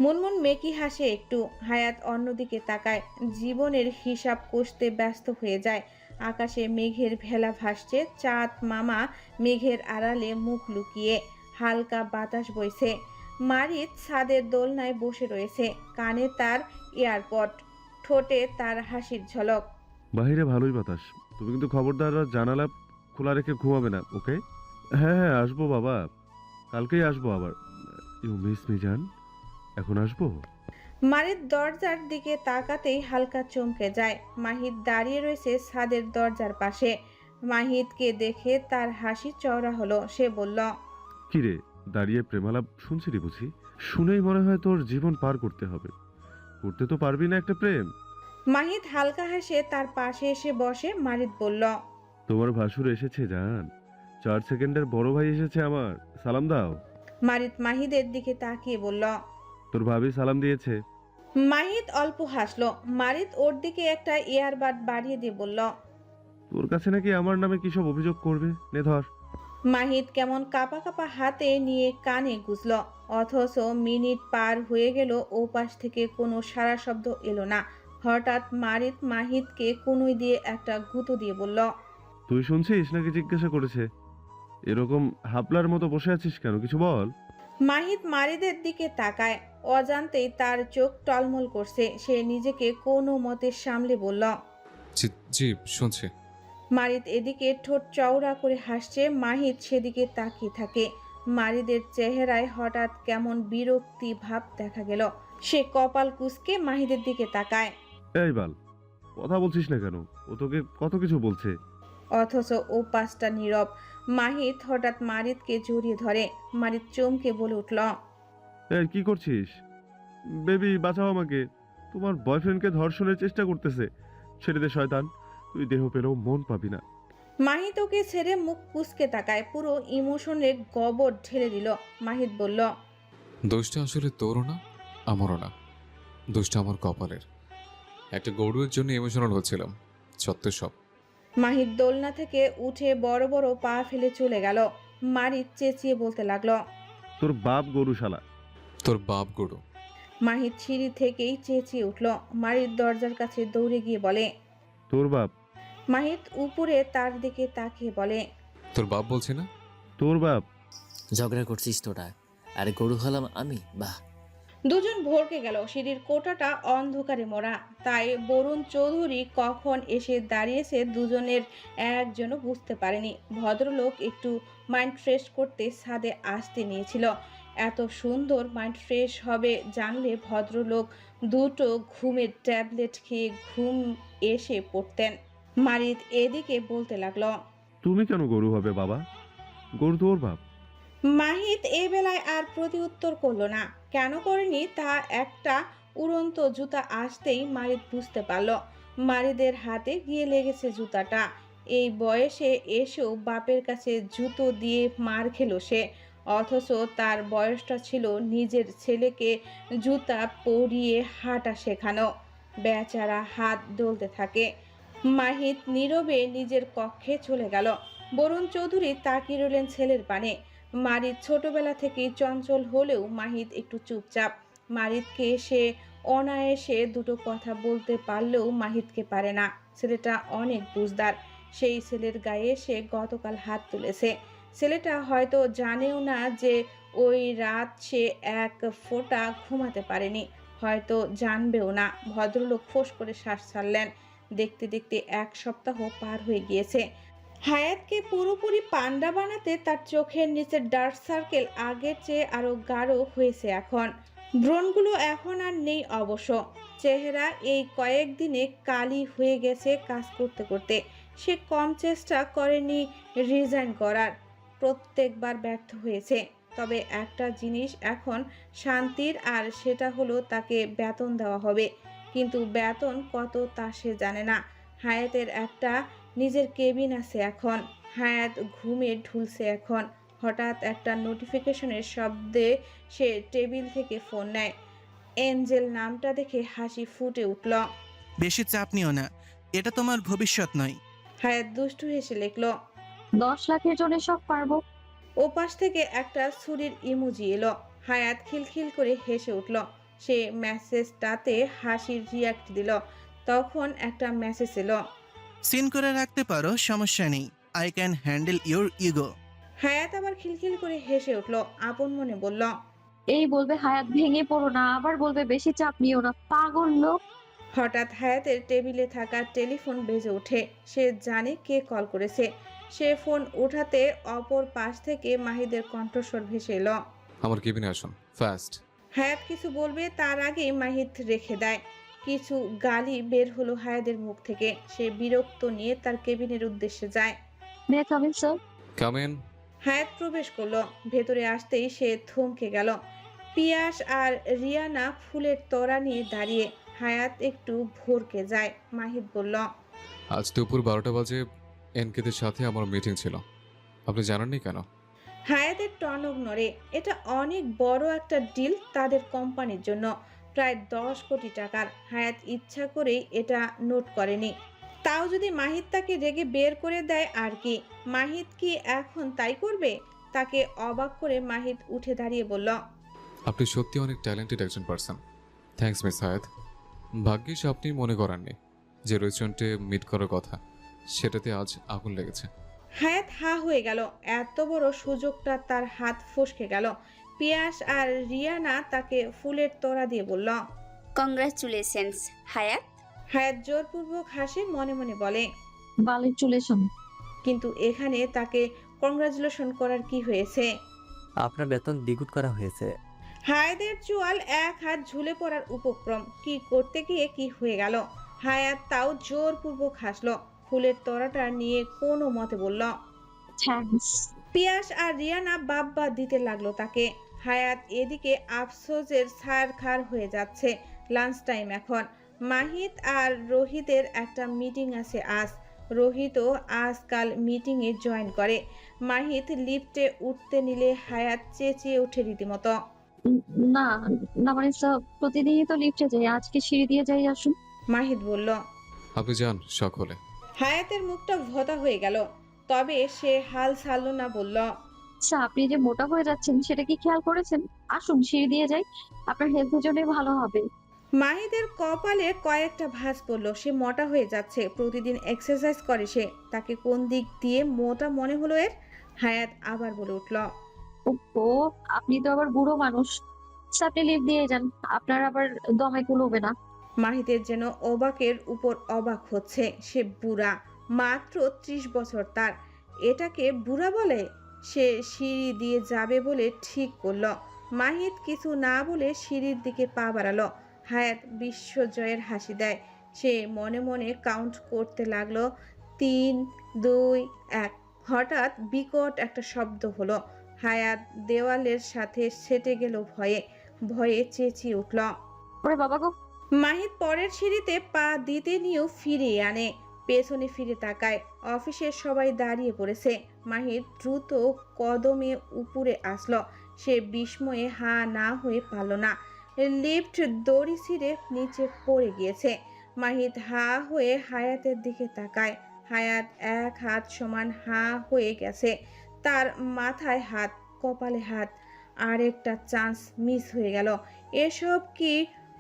[SPEAKER 2] মুনমুন মেকি হাসে একটু। হায়াত অন্যদিকে তাকায়, জীবনের হিসাব কষতে ব্যস্ত হয়ে যায়। আকাশে মেঘের ভেলা ভাসছে, চাঁদ মামা মেঘের আড়ালে মুখ লুকিয়ে। হালকা বাতাস বইছে। মারিত ছাদের দোলনায় বসে রয়েছে, কানে তার এয়ারপড, ঠোঁটে তার হাসির ঝলক।
[SPEAKER 6] বাইরে ভালোই বাতাস। তুমি কিন্তু খবরদার জানালা খোলা রেখে ঘুমাবে না, ওকে? হ্যাঁ হ্যাঁ, আসবো বাবা, কালকেই আসবো আবার। ইউ মিস মি জান, এখন আসবো।
[SPEAKER 2] মারিত দরজার দিকে তাকাতেই হালকা চমকে যায়। মাহিত দাঁড়িয়ে রয়েছে ছাদের দরজার পাশে। মাহিতকে দেখে তার হাসি চওড়া হলো। সে বলল,
[SPEAKER 6] কিরে দাঁড়িয়ে প্রেমালাপ শুনছিলি বুঝি? শুনেই মনে হয় তোর জীবন পার করতে হবে। করতে তো পারবি না একটা প্রেম?
[SPEAKER 2] মাহিত হালকা হেসে তার পাশে এসে বসে। মারিত বলল,
[SPEAKER 6] তোমার ভাসুর এসেছে জান, 4 সেকেন্ডের বড় ভাই এসেছে আমার, সালাম দাও।
[SPEAKER 2] মারিত মাহিদের দিকে তাকিয়ে বলল।
[SPEAKER 6] তোর ভাবি সালাম দিয়েছে।
[SPEAKER 2] মাহিত অল্প হাসলো। মারিত ওর দিকে একটা ইয়ারবাড বাড়িয়ে দিয়ে বলল,
[SPEAKER 6] তোর কাছে নাকি আমার নামে কি সব অভিযোগ করবে, নে ধর।
[SPEAKER 2] মাহিত কেমন কাপা কাপা হাতে নিয়ে কানে গুজল। অথচ মিনিট পার হয়ে গেল, ও পাশ থেকে কোনো সারা শব্দ এলো না। হঠাৎ মারিত মাহিতকে কনুই দিয়ে একটা গুঁতো দিয়ে বলল,
[SPEAKER 6] তুই শুনছিস নাকি জিজ্ঞাসা করেছে? এরকম হাপলার মতো বসে আছিস কেন, কিছু বল।
[SPEAKER 2] মাহিত মারিদের দিকে তাকায়। অজান্তেই তার চোখ টলমল করছে। সে নিজেকে কোনো মতে সামলে বলল,
[SPEAKER 1] জি জি, শুনছি।
[SPEAKER 2] মারিদ এদিকে ঠোঁট চওড়া করে হাসছে। মাহিত সেদিকে তাকিয়ে থাকে। মারিদের চেহারায় হঠাৎ কেমন বিরক্তি ভাব দেখা গেল। সে কপাল কুঁচকে মাহিদের দিকে তাকায়।
[SPEAKER 6] এই বাল, কথা বলছিস না কেন? ও তোকে কত কিছু বলছে।
[SPEAKER 2] অথচ ও পাঁচটা নীরব। মাহিত হঠাৎ মারিদকে জড়িয়ে ধরে। মারিদ চমকে বলে উঠল,
[SPEAKER 6] এই কি করছিস? বেবি বাঁচাও আমাকে, তোমার বয়ফ্রেন্ডকে ধর্ষণের চেষ্টা করতেছে। ছেড়ে দে শয়তান, তুই দেহ পেলেও মন পাবি না।
[SPEAKER 2] মাহিত ওকে ছেড়ে মুখ কুঁচকে তাকায়। পুরো ইমোশনের গবর ঢেলে দিল। মাহিত বলল,
[SPEAKER 1] দোষটা আসলে তোরও না, আমারও না। দোষটা আমার কপালের। একটা গরুয়ের জন্য ইমোশনাল হচ্ছিলাম, সত্যি সব।
[SPEAKER 2] মাহিত দোলনা থেকে উঠে বড় বড় পা ফেলে চলে গেল। মারিত চেঁচিয়ে বলতে লাগলো,
[SPEAKER 6] তোর বাপ গরু শালা।
[SPEAKER 1] তোর বাপ গরু।
[SPEAKER 2] মাহিত সিঁড়ি থেকেই চেঁচিয়ে উঠল। মারিত দরজার কাছে দৌড়ে গিয়ে বলে,
[SPEAKER 6] তোর বাপ।
[SPEAKER 2] মাহিত উপরে তার দিকে তাকিয়ে বলে,
[SPEAKER 1] তোর বাপ বলছি না?
[SPEAKER 6] তোর বাপ।
[SPEAKER 10] ঝগড়া করছিস তোরা, আর গরু হলাম আমি? বাহ।
[SPEAKER 2] দুজন ভরকে গেল। সিঁড়ির কোটাটা অন্ধকারে মোড়া, তাই বরুণ চৌধুরী কখন এসে দাঁড়িয়েছে দুজনের একজনও বুঝতে পারেনি। ভদ্রলোক একটু মাইন্ড ফ্রেশ করতে ছাদে আসতে নিয়েছিল। এত সুন্দর মাইন্ড ফ্রেশ হবে জানলে ভদ্রলোক দুটো ঘুমের ট্যাবলেট খেয়ে ঘুম এসে পড়তেন। মারিত এদিকে বলতে লাগলো,
[SPEAKER 6] তুমি কেন গরু হবে বাবা? গরু তোর বাপ।
[SPEAKER 2] মাহিত এই বেলায় আর প্রতি উত্তর করলো না। কেন করেনি তা একটা উড়ন্ত জুতা আসতেই মারিত বুঝতে পারল। মারিদের হাতে গিয়ে লেগেছে জুতাটা। এই বয়সে এসেও বাপের কাছে জুতো দিয়ে মার খেলো সে। অথচ তার বয়সটা ছিল নিজের ছেলেকে জুতা পরিয়ে হাঁটা শেখানো। বেচারা হাত ডলতে থাকে। মাহিত নীরবে নিজের কক্ষে চলে গেল। বরুণ চৌধুরী তাকিয়ে রইলেন ছেলের পানে। মারিত ছোটবেলা থেকেই চঞ্চল হলেও মাহিত একটু চুপচাপ। মারিতকে সে অনায়াসে দুটো কথা বলতে পারলেও মাহিতকে পারে না। ছেলেটা অনেক বুঝদার। সেই ছেলের গায়ে সে গতকাল হাত তুলেছে। ছেলেটা হয়তো জানেও না যে ওই রাত সে এক ফোঁটা ঘুমাতে পারেনি, হয়তো জানবেও না। ভদ্রলোক ফোঁস করে শ্বাস ছাড়লেন। দেখতে দেখতে 1 সপ্তাহ পার হয়ে গিয়েছে। হায়াতকে পুরোপুরি পান্ডা বানাতে তার চোখের নিচের ডার্ক সার্কেল আগের চেয়ে আরো গাঢ় হয়েছে এখন। ব্রণগুলো এখন আর নেই অবশ্য। চেহারা এই কয়েকদিনে কালি হয়ে গেছে কাজ করতে করতে। সে কম চেষ্টা করেনি রিজাইন করার, প্রত্যেকবার ব্যর্থ হয়েছে। তবে একটা জিনিস এখন শান্তির, আর সেটা হলো তাকে বেতন দেওয়া হবে। কিন্তু বেতন কত তা সে জানে না। হায়াতের একটা নিজের কেবিন আছে এখন। হায়াত ঘুমে ঢুলছে এখন। হঠাৎ একটা নোটিফিকেশনের শব্দে সে টেবিল থেকে ফোন নেয়। এঞ্জেল নামটা দেখে হাসি ফুটে উঠল।
[SPEAKER 4] বেশি চাপ নিও না, এটা তোমার ভবিষ্যৎ নয়।
[SPEAKER 2] হায়াত দুষ্টু হেসে লিখল।
[SPEAKER 3] 10 লাখের জন্য সব পারবো।
[SPEAKER 2] ওপাশ থেকে একটা ছুরির ইমোজি এলো। হায়াত খিলখিল করে হেসে উঠল। সে মেসেজটাতে হাসির রিয়াক্ট দিল। তখন একটা মেসেজ এলো।
[SPEAKER 4] সিন করে রাখতে পারো, সমস্যা নেই। I can handle your ego.
[SPEAKER 2] হায়াত আবার খিলখিল করে হেসে উঠল। আপন মনে বলল,
[SPEAKER 3] এই বলবে হায়াত ভেঙে পড়ো না, আবার বলবে বেশি চাপ নিও না, পাগল লোক।
[SPEAKER 2] হঠাৎ হায়াতের টেবিলে থাকা টেলিফোন বেজে ওঠে। সে জানে কে কল করেছে। সে ফোন উঠাতে অপর পাশ থেকে মাহিদের কণ্ঠস্বর ভেসে এলো।
[SPEAKER 1] আমার কেবিনে আসুন, ফাস্ট।
[SPEAKER 2] হায়াত কিছু বলবে তার আগেই মাহিদ রেখে দেয়। কিছু গালি বের হলো হায়াতের মুখ থেকে। সে বিরক্ত নিয়ে তার কেবিনের উদ্দেশ্যে যায়।
[SPEAKER 3] May I come in sir?
[SPEAKER 1] Come in.
[SPEAKER 2] Hayat প্রবেশ করলো। ভেতরে আসতেই সে থমকে গেল। পিয়াস আর রিয়ানা ফুলের তোড়া নিয়ে দাঁড়িয়ে। হায়াত একটু ভরকে যায়। মাহিদ বলল,
[SPEAKER 1] আজ দুপুর 12টা বাজে এনকেদের সাথে আমার মিটিং ছিল। আপনি জানেননি কেন?
[SPEAKER 2] হায়াতের টনক নড়ে। এটা অনেক বড় একটা ডিল তাদের কোম্পানির জন্য, প্রায় 10 কোটি টাকার। হায়াত ইচ্ছা করেই এটা নোট করেনি। তাও যদি মাহিদ তাকে রেগে বের করে দেয় আর কি। মাহিদ কি এখন তাই করবে? তাকে অবাক করে মাহিদ উঠে দাঁড়িয়ে বলল,
[SPEAKER 1] আপনি সত্যি অনেক ট্যালেন্টেড একজন পারসন। থ্যাঙ্কস মিস হায়াত। ভাগ্যিস আপনি মনে করেননি যে রেস্টুরেন্টে মিট করার কথা, সেটাতে আজ আগুন লেগেছে।
[SPEAKER 2] হায়াত হা হয়ে গেল। এত বড় সুযোগটা তার হাত ফসকে গেল। পিয়াস আর রিয়ানা তাকে ফুলের তোড়া দিয়ে বলল,
[SPEAKER 9] কংগ্রাচুলেশনস হায়াত।
[SPEAKER 2] হায়াত জোরপূর্বক হাসে, মনে মনে বলে,
[SPEAKER 3] বালের চুলেশন।
[SPEAKER 2] কিন্তু এখানে তাকে কংগ্রাচুলেশন করার কি হয়েছে?
[SPEAKER 12] আপনার বেতন দ্বিগুণ করা হয়েছে।
[SPEAKER 2] হায়াতের চোয়াল এক হাত ঝুলে পড়ার উপক্রম। কি করতে গিয়ে কি হয়ে গেল? হায়াত তাও জোরপূর্বক হাসলো। ফুলের তোড়াটা নিয়ে কোনো মতে বলল,
[SPEAKER 3] থ্যাঙ্কস।
[SPEAKER 2] পিয়াস আর রিয়ানা বাব্বা দিতে লাগলো তাকে। হায়াত এদিকে আফসোসের ছারখার হয়ে যাচ্ছে। লাঞ্চ টাইম এখন। মাহিদ আর রোহিতের একটা মিটিং আছে আজ। রোহিতও আজকাল মিটিংয়ে জয়েন করে। মাহিদ লিফটে উঠতে নিলে হায়াত চেঁচিয়ে ওঠে রীতিমতো।
[SPEAKER 3] না না, মানে স্যার প্রতিদিনই তো লিফটে যাই, আজকে সিঁড়ি দিয়ে যাই, আসুন।
[SPEAKER 2] মাহিদ বলল।
[SPEAKER 1] আপনি যান সকলে।
[SPEAKER 2] হায়াতের মুখটা ভোঁতা হয়ে গেল। তবে সে হাল ছাড়ল না, বলল,
[SPEAKER 3] আচ্ছা, আপনি যে মোটা হয়ে যাচ্ছেন সেটা কি খেয়াল করেছেন? আসুন সিঁড়ি দিয়ে যাই, আপনার হেলথের জন্য ভালো হবে।
[SPEAKER 2] মাহিদের কপালে কয়েকটা ভাঁজ পড়ল। সে মোটা হয়ে যাচ্ছে, প্রতিদিন এক্সারসাইজ করে সে। তাকে কোন দিক দিয়ে মোটা মনে হলো এর? হায়াত আবার বলে উঠল,
[SPEAKER 3] ও, আপনি তো আবার বুড়ো মানুষ। আচ্ছা, আপনি লিফট দিয়ে যান, আপনার আবার দমে কুলোবে না।
[SPEAKER 2] মাহিদের যেন অবাকের উপর অবাক হচ্ছে। সে বুড়া, মাত্র 30 বছর তার। এটাকে বুড়া বলে? সে সিঁড়ি দিয়ে যাবে বলে ঠিক করলো। মাহিদ কিছু না বলে সিঁড়ির দিকে পা বাড়ালো। হায়াত বিশ্বজয়ের হাসি দেয়। সে মনে মনে কাউন্ট করতে লাগলো, 3, 2, 1। হঠাৎ বিকট একটা শব্দ হলো। হায়াত দেওয়ালের সাথে সেটে গেল ভয়ে। ভয়ে চেঁচিয়ে উঠল।
[SPEAKER 3] ওরে বাবা গো!
[SPEAKER 2] মাহিদ পরের সিঁড়িতে পা দিতে নিয়েও ফিরিয়ে আনে। পেছনে ফিরে তাকায়। অফিসের সবাই দাঁড়িয়ে পড়েছে। মাহিদ দ্রুত কদমে উপরে আসলো। সে বিস্ময়ে হা না হয়ে পারল না। লিফট দড়ি ছিঁড়ে নিচে পড়ে গিয়েছে। মাহিদ হা হয়ে হায়াতের দিকে তাকায়। হায়াত এক হাত সমান হা হয়ে গেছে। তার মাথায় হাত, কপালে হাত। আরেকটা চান্স মিস হয়ে গেল। এসব কি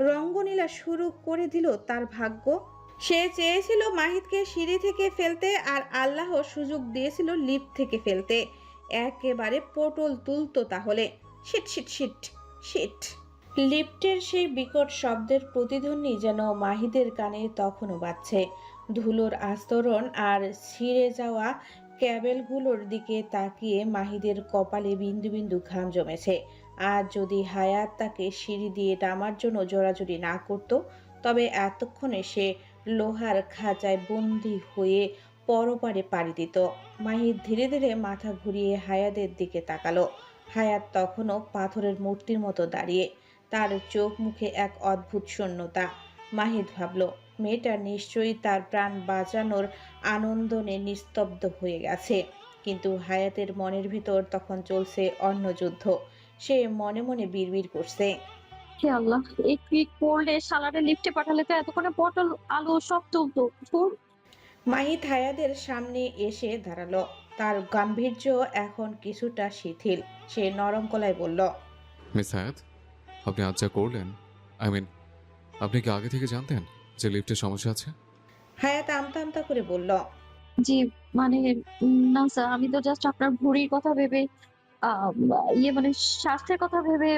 [SPEAKER 2] রঙ্গনীলা শুরু করে দিল তার ভাগ্য? সে চেয়েছিল মাহিদকে সিঁড়ি থেকে ফেলতে, আর আল্লাহ সুযোগ দিয়েছিল লিফট থেকে ফেলতে। একেবারে পটল তুলতো তাহলে। Shit shit shit shit. লিফটের সেই বিকট শব্দের প্রতিধ্বনি যেন মাহিদের কানে তখনও বাজছে। ধুলোর আস্তরণ আর ছিঁড়ে যাওয়া ক্যাবেলগুলোর দিকে তাকিয়ে মাহিদের কপালে বিন্দু বিন্দু ঘাম জমেছে। আর যদি হায়াত তাকে সিঁড়ি দিয়ে নামার জন্য জোরাজুরি না করত, তবে এতক্ষণে সে লোহার খাঁচায় বন্দি হয়ে পরপারে পাড়ি দিত। মাহিদ ধীরে ধীরে মাথা ঘুরিয়ে হায়াতের দিকে তাকালো। হায়াত তখনও পাথরের মূর্তির মতো দাঁড়িয়ে, তার চোখ মুখে এক অদ্ভুত শূন্যতা। মাহিদ ভাবল, মেয়েটা নিশ্চয়ই তার প্রাণ বাঁচানোর আনন্দনে নিস্তব্ধ হয়ে গেছে। কিন্তু হায়াতের মনের ভিতর তখন চলছে অন্য যুদ্ধ। সে মনে মনে বিড়বিড় করছে,
[SPEAKER 3] হে আল্লাহ, এই কি করলে? শালারে লিফটে পাঠালে তো এতক্ষণে পটল আলু সব তুলতো। ধুর।
[SPEAKER 2] মাহিদ হায়াতের সামনে এসে দাঁড়ালো। তার গাম্ভীর্য এখন কিছুটা শিথিল। সে নরম গলায় বলল,
[SPEAKER 1] মিস হায়াত, আপনি আজ যা করলেন, আপনি কি আগে থেকে জানতেন যে লিফটের সমস্যা আছে?
[SPEAKER 2] হায়াত আমতা আমতা করে বলল,
[SPEAKER 3] জি, মানে না স্যার, আমি তো জাস্ট আপনার ভুঁড়ির কথা ভেবে আহ, মানে স্বাস্থ্যের কথা ভেবে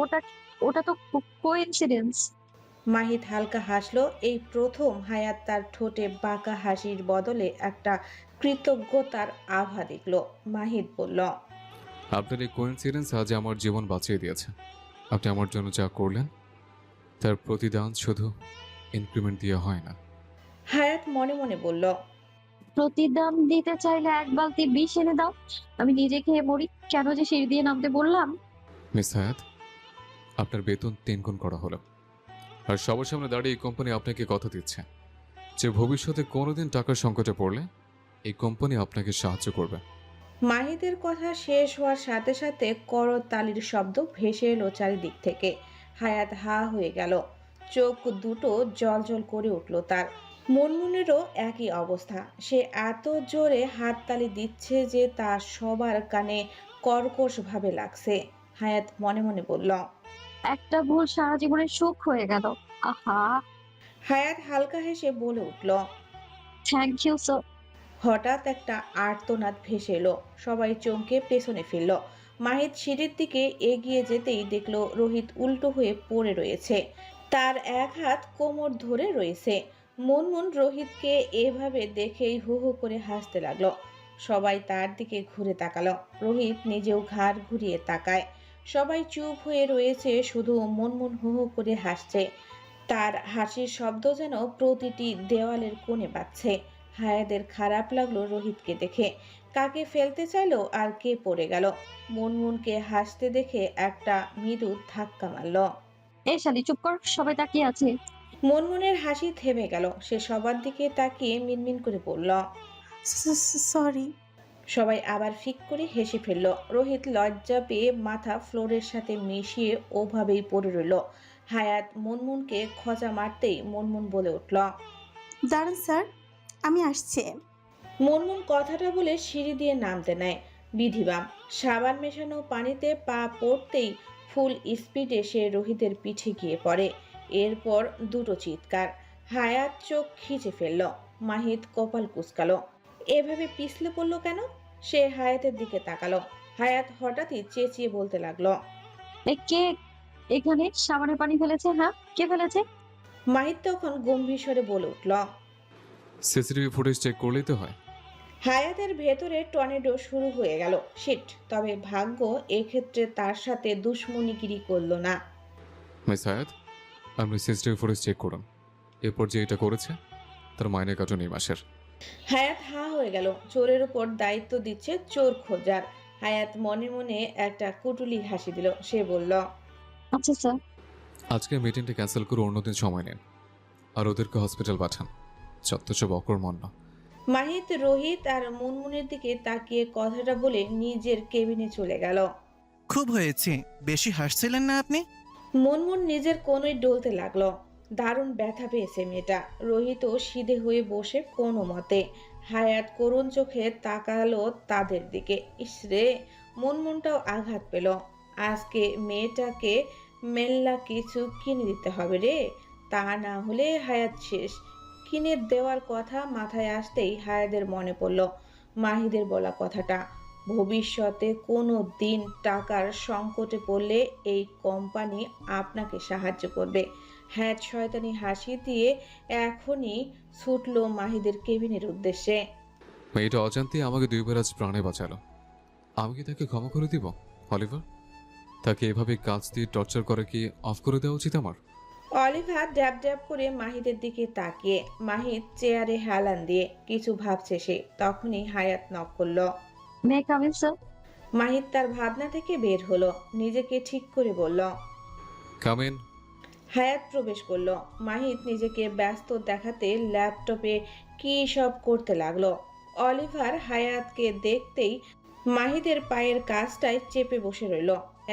[SPEAKER 3] ওটা ওটা তো কোইন্সিডেন্স।
[SPEAKER 2] মাহিদ হালকা হাসলো। এই প্রথম হায়াত তার ঠোঁটে বাঁকা হাসির বদলে একটা কৃতজ্ঞতার আভা দেখল। মাহিদ বলল,
[SPEAKER 1] আপনার এই কোইন্সিডেন্স আজ আমার জীবন বাঁচিয়ে দিয়েছে। আপনি আমার জন্য যা করলেন তার প্রতিদান শুধু ইনক্রিমেন্ট দিয়ে হয় না।
[SPEAKER 2] হায়াত মনে মনে বলল,
[SPEAKER 3] প্রতিদান দিতে চাইলে এক বালতি বিষ এনে দাও, আমি নিজে খেয়ে মরি। কেন যে সিঁড়ি দিয়ে নামতে বললাম?
[SPEAKER 1] মিস হায়াত, আপনার বেতন 3 গুণ করা হলো। আর সবার সামনে দাঁড়িয়ে এই কোম্পানি আপনাকে কথা দিচ্ছে যে ভবিষ্যতে কোনোদিন টাকার সংকটে পড়লে এই কোম্পানি আপনাকে সাহায্য করবে।
[SPEAKER 2] মাহিদের কথা শেষ হওয়ার সাথে সাথে করতালির শব্দ ভেসে এলো চারিদিক থেকে। হায়াত হা হয়ে গেল। চোখ দুটো জলজল করে উঠল তার। মুনমুনেরও একই অবস্থা। সে এত জোরে হাততালি দিচ্ছে যে তা সবার কানে কর্কশভাবে লাগছে। হায়াত মনে মনে বলল,
[SPEAKER 3] একটা ভুল সারা জীবনের সুখ হয়ে গেল। আহা,
[SPEAKER 2] হায়াত হালকা হেসে বলে উঠল,
[SPEAKER 3] থ্যাংক ইউ স্যার।
[SPEAKER 2] হঠাৎ একটা আর্তনাদ ভেসে এলো। সবাই চমকে পেছনে ফিরল। মাহিদ সিঁড়ির দিকে এগিয়ে যেতেই দেখল রোহিত উল্টো হয়ে পড়ে রয়েছে। তার এক হাত কোমর ধরে রয়েছে। মুনমুন রোহিতকে এভাবে দেখেই হু হু করে হাসতে লাগলো। সবাই তার দিকে ঘুরে তাকালো। রোহিত নিজেও ঘাড় ঘুরিয়ে তাকায়। সবাই চুপ হয়ে রয়েছে, শুধু মুনমুন হু হু করে হাসছে। তার হাসির শব্দ যেন প্রতিটি দেওয়ালের কোণে বাজছে। হায়াদের খারাপ লাগলো রোহিতকে দেখে। কাকে ফেলতে চাইলো আর কে পড়ে গেল। মুনমুনকে হাসতে দেখে একটা মৃদু ধাক্কা মারল।
[SPEAKER 3] এই শালি চুপ কর, সবাই তাকিয়ে আছে।
[SPEAKER 2] মুনমুনের হাসি থেমে গেল। সে সবার দিকে তাকিয়ে মিনমিন করে বলল,
[SPEAKER 11] সরি।
[SPEAKER 2] সবাই আবার ফিক করে হেসে ফেলল। রোহিত লজ্জা পেয়ে মাথা ফ্লোরের সাথে মিশিয়ে ওভাবেই পড়ে রইল। হায়াত মুনমুনকে খোঁচা মারতেই মুনমুন বলে উঠল,
[SPEAKER 11] দাঁড়ান স্যার, আমি আসছি।
[SPEAKER 2] মুনমুন কথাটা বলে সিঁড়ি দিয়ে নামতে নেয়। বিধিবাম সাবান মেশানো পানিতে পা পড়তেই ফুল স্পিডে সে রোহিতের পিঠে গিয়ে পড়ে। এরপর দুটো চিৎকার। হায়াত চোখ খিচে ফেলল। মাহিদ কপাল কুঁচকালো। এভাবে পিছলে পড়লো কেন? সে হায়াতের দিকে তাকালো। হায়াত হঠাৎই চেঁচিয়ে বলতে লাগলো,
[SPEAKER 3] কে এখানে সাবানের পানি ফেলেছে? হ্যাঁ, কে ফেলেছে?
[SPEAKER 2] মাহিদ তখন গম্ভীর স্বরে বলে উঠল,
[SPEAKER 1] সিসিটিভি ফুটেজ চেক করলেই তো হয়।
[SPEAKER 2] হায়াতের ভেতরে টর্নেডো শুরু হয়ে গেল। শিট, তবে ভাগ্য এক্ষেত্রে তার সাথে দুশ্মনীগিরি করলো না।
[SPEAKER 1] মিস হায়াত, আপনি সিসিটিভি ফুটেজ চেক করুন। এরপর যে এটা করেছে তার মাইনে কাটুন এই মাসের।
[SPEAKER 2] হায়াত হা হয়ে গেল। চোরের উপর দায়িত্ব দিচ্ছে চোর খোঁজার। হায়াত মনে মনে একটা কুটুলি হাসি দিল। সে বলল,
[SPEAKER 3] আচ্ছা স্যার।
[SPEAKER 1] আজকে মিটিংটা ক্যান্সেল করে অন্যদিন সময় নেন আর ওদেরকে হসপিটাল পাঠান। চত্বচব অকর্মণ্য।
[SPEAKER 2] মাহিদ রোহিত আর মুনমুনের দিকে তাকিয়ে কথাটা বলে নিজের কেবিনে চলে গেল।
[SPEAKER 4] খুব হয়েছে, বেশি হাসছিলেন না আপনি?
[SPEAKER 2] মুনমুন নিজের কোনোই ডলতে লাগলো। দারুণ ব্যথা পেয়েছে মেয়েটা। রোহিতও সিধে হয়ে বসে কোনো মতে। হায়াত করুণ চোখে তাকালো তাদের দিকে। ইসরে, মুনমুনটাও আঘাত পেল। আজকে মেয়েটাকে মেল্লা কিছু কিনে দিতে হবে রে, তা না হলে হায়াত শেষ। কিনে দেওয়ার কথা মাথায় আসতেই হায়াদের মনে পড়ল মাহিদের বলা কথাটা। ভবিষ্যতে কোনো দিন টাকার সংকটে পড়লে এই কোম্পানি আপনাকে সাহায্য করবে। হায়াত শয়তানি হাসি দিয়ে এখনই ছুটল মাহিদের কেবিনের উদ্দেশ্যে।
[SPEAKER 1] মেয়েটা অজান্তে আমাকে 2বার আজ প্রাণে বাঁচালো। আমি কি তাকে ক্ষমা করে দিব অলিভার? তাকে এভাবে কাজ দিয়ে টর্চার করে কি অফ করে দেওয়া উচিত আমার?
[SPEAKER 2] অলিভার ড্যাব ড্যাব করে মাহিদের দিকে তাকিয়ে, মাহিদ চেয়ারে হেলান দিয়ে কিছু ভাবছে সে। তখনই হায়াত নক করলো।
[SPEAKER 3] May come in sir?
[SPEAKER 2] Mahid তার ভাবনা থেকে বের হলো, নিজেকে ঠিক করে বলল।
[SPEAKER 1] Come in.
[SPEAKER 2] হায়াত প্রবেশ করলো। মাহিদ নিজেকে ব্যস্ত দেখাতে ল্যাপটপে কী সব করতে লাগলো। অলিভার হায়াতকে দেখতেই মাহিদের পায়ের কাজটায় চেপে বসে রইল।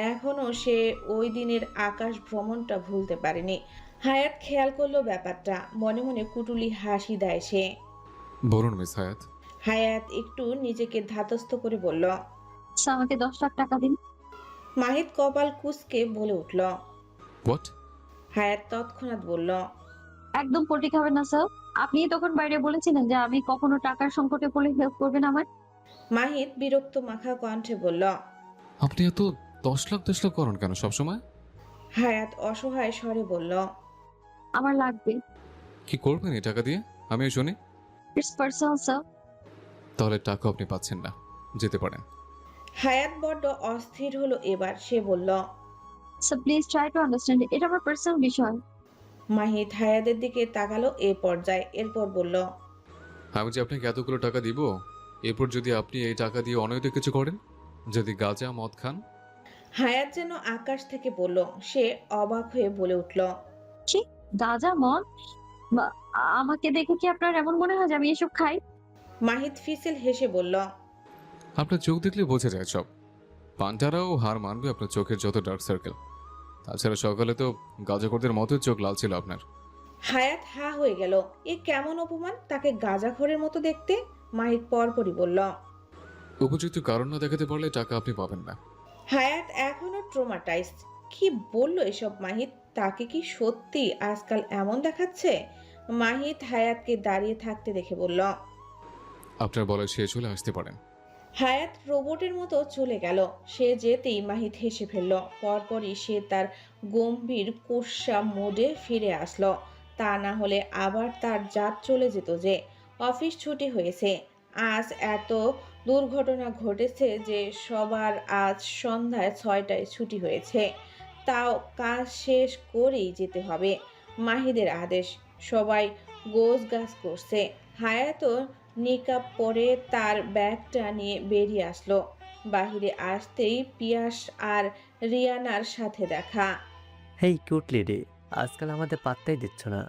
[SPEAKER 2] এখনো সে ওই দিনের আকাশ ভ্রমণটা ভুলতে পারেনি। হায়াত খেয়াল করলো ব্যাপারটা, মনে মনে কুটুলি হাসি দেয় সে।
[SPEAKER 1] বলুন মিস হায়াত।
[SPEAKER 2] হায়াত একটু নিজেকে ধাতস্থ করে বলল।
[SPEAKER 3] স্যার আমাকে 10 লাখ টাকা দিন।
[SPEAKER 2] মাহিদ কপাল কুঁচকে বলে উঠল।
[SPEAKER 1] হোয়াট?
[SPEAKER 2] হায়াত তৎক্ষণাৎ বলল।
[SPEAKER 3] একদম পটি খাবেন না স্যার। আপনি তখন বাইরে বলেছিলেন যে আমি কখনো টাকার সংকটে পড়লে হেল্প করবেন আমার।
[SPEAKER 2] মাহিদ বিরক্ত মাখা কণ্ঠে বলল।
[SPEAKER 1] আপনি এত 10 লাখ করেন কেন সবসময়?
[SPEAKER 2] হায়াত অসহায় স্বরে বলল।
[SPEAKER 3] আমার লাগবে।
[SPEAKER 1] কি করবেন এই টাকা দিয়ে আমিও শুনি।
[SPEAKER 3] It's personal sir.
[SPEAKER 1] তাহলে টাকা আপনি পাচ্ছেন না, যেতে পারেন।
[SPEAKER 2] হায়াত বড্ড অস্থির হলো এবার। সে বলল।
[SPEAKER 3] Sir please try to understand, এটা আমার পার্সোনাল বিষয়।
[SPEAKER 2] মাহিদ হায়াতের দিকে তাকালো এ পর্যায়ে, এরপর বলল।
[SPEAKER 1] আমি যে আপনাকে এতগুলো টাকা দিব, এরপর যদি আপনি এই টাকা দিয়ে অনৈতিক কিছু করেন, যদি গাঁজা মদ খান।
[SPEAKER 2] হায়াত যেন আকাশ থেকে বলল। সে অবাক হয়ে বলে উঠল।
[SPEAKER 3] গাঁজা মদ? আমাকে দেখে কি আপনার এমন মনে হয় যে আমি এসব খাই?
[SPEAKER 2] মাহিদ ফিসেল হেসে বলল।
[SPEAKER 1] আপনার চোখ দেখলে বোঝা যায় সব। পান্টারাও হার মানবে আপনার চোখের যত ডার্ক সার্কেল। তাছাড়া সকালে তো গাঁজাখোরদের মতোই চোখ লাল ছিল আপনার।
[SPEAKER 2] হায়াত হা হয়ে গেল। এ কেমন অপমান, তাকে গাঁজাখোরের মতো দেখতে। মাহিদ পরপরই বলল।
[SPEAKER 1] উপযুক্ত কারণ না দেখাতে পারলে টাকা আপনি পাবেন না।
[SPEAKER 2] হায়াত এখনো ট্রমাটাইজড। কি বলল এসব মাহিদ? তাকে কি সত্যি আজকাল এমন দেখাচ্ছে? মাহিদ হায়াতকে দাঁড়িয়ে থাকতে দেখে বলল।
[SPEAKER 1] আপনার বলা শেষ হলে আসতে পারেন।
[SPEAKER 2] হায়াত রোবটের মতো চলে গেল। সে যেতেই মাহিদ হেসে ফেলল। পরপরই সে তার গম্ভীর কোষা মোডে ফিরে আসলো। তা না হলে আবার তার জাত চলে যেত যে। অফিস ছুটি হয়েছে। আজ এত দুর্ঘটনা ঘটেছে যে সবার আজ সন্ধ্যায় 6টায় ছুটি হয়েছে। তাও কাজ শেষ করেই যেতে হবে। মাহিদের আদেশ। সবাই গোছগাছ করছে। হায়াতও নিকাব পরে তার ব্যাগটা নিয়ে বেরিয়ে আসলো। বাহিরে আসতেই পিয়াস আর রিয়ানার সাথে দেখা।
[SPEAKER 12] হেই কিউট লেডি, আজকাল আমাদের পাত্তাই দিচ্ছ না।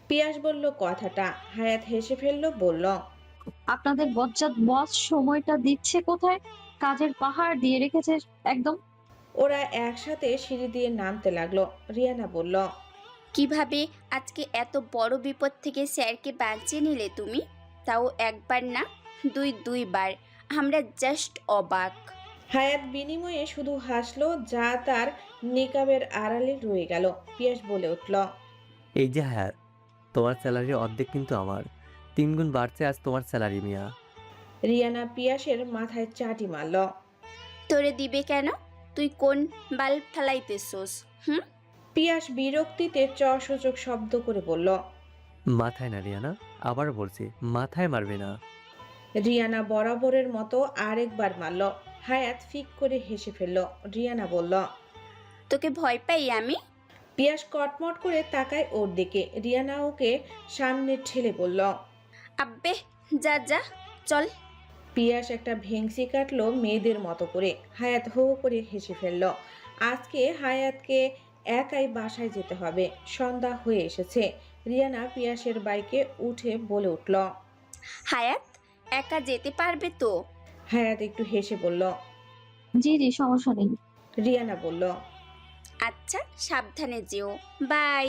[SPEAKER 2] পিয়াস বলল কথাটা। হায়াত হেসে ফেললো, বলল।
[SPEAKER 3] আপনাদের বজ্জাত বস সময়টা দিচ্ছে কোথায়? কাজের পাহাড় দিয়ে রেখেছে একদম।
[SPEAKER 2] ওরা একসাথে সিঁড়ি দিয়ে নামতে লাগলো। রিয়ানা বলল।
[SPEAKER 9] কিভাবে আজকে এত বড় বিপদ থেকে স্যারকে বাঁচিয়ে নিলে তুমি? তাও একবার না, দুইবার। আমরা জাস্ট অবাক।
[SPEAKER 2] হায়াত বিনিময়ে শুধু হাসলো, যা তার নিকাবের আড়ালে রয়ে গেল। পিয়াস বলে উঠল।
[SPEAKER 12] এই যে হ্যাঁ, তোমার স্যালারির অর্ধেক কিন্তু আমার। 3 গুণ বাড়ছে আজ তোমার স্যালারি মিয়া।
[SPEAKER 2] রিয়ানা পিয়াসের মাথায় চাটি মারল।
[SPEAKER 9] তোরে দিবে কেন? তুই কোন বাল ফেলাইতেছোস?
[SPEAKER 2] পিয়াস বিরক্তিতে চসূচক শব্দ করে বলল।
[SPEAKER 12] মাথায় না রিয়ানা, আবার বলছি মাথায় মারবে না।
[SPEAKER 2] রিয়ানা বরাবরের মতো আরেকবার মারল। হায়াত ফিক করে হেসে ফেলল। রিয়ানা বলল।
[SPEAKER 9] তোকে ভয় পাই আমি?
[SPEAKER 2] পিয়াস কটমট করে তাকায় ওর দিকে। রিয়ানা ওকে সামনে ঠেলে বলল।
[SPEAKER 9] আব্বে যা যা চল।
[SPEAKER 2] পিয়াস একটা ভেংসি কাটলো মেয়েদের মতো করে। হায়াত হো করে হেসে ফেলল। আজকে হায়াতকে একাই বাসায় যেতে হবে। সন্ধ্যা হয়ে এসেছে। রিয়ানা পিয়াসের বাইকে উঠে বলে উঠল।
[SPEAKER 9] হায়াত একা যেতে পারবে তো?
[SPEAKER 2] হায়াত একটু হেসে বলল।
[SPEAKER 3] জি জি, সমস্যা নেই।
[SPEAKER 2] রিয়ানা বলল।
[SPEAKER 9] আচ্ছা সাবধানে যেও, বাই।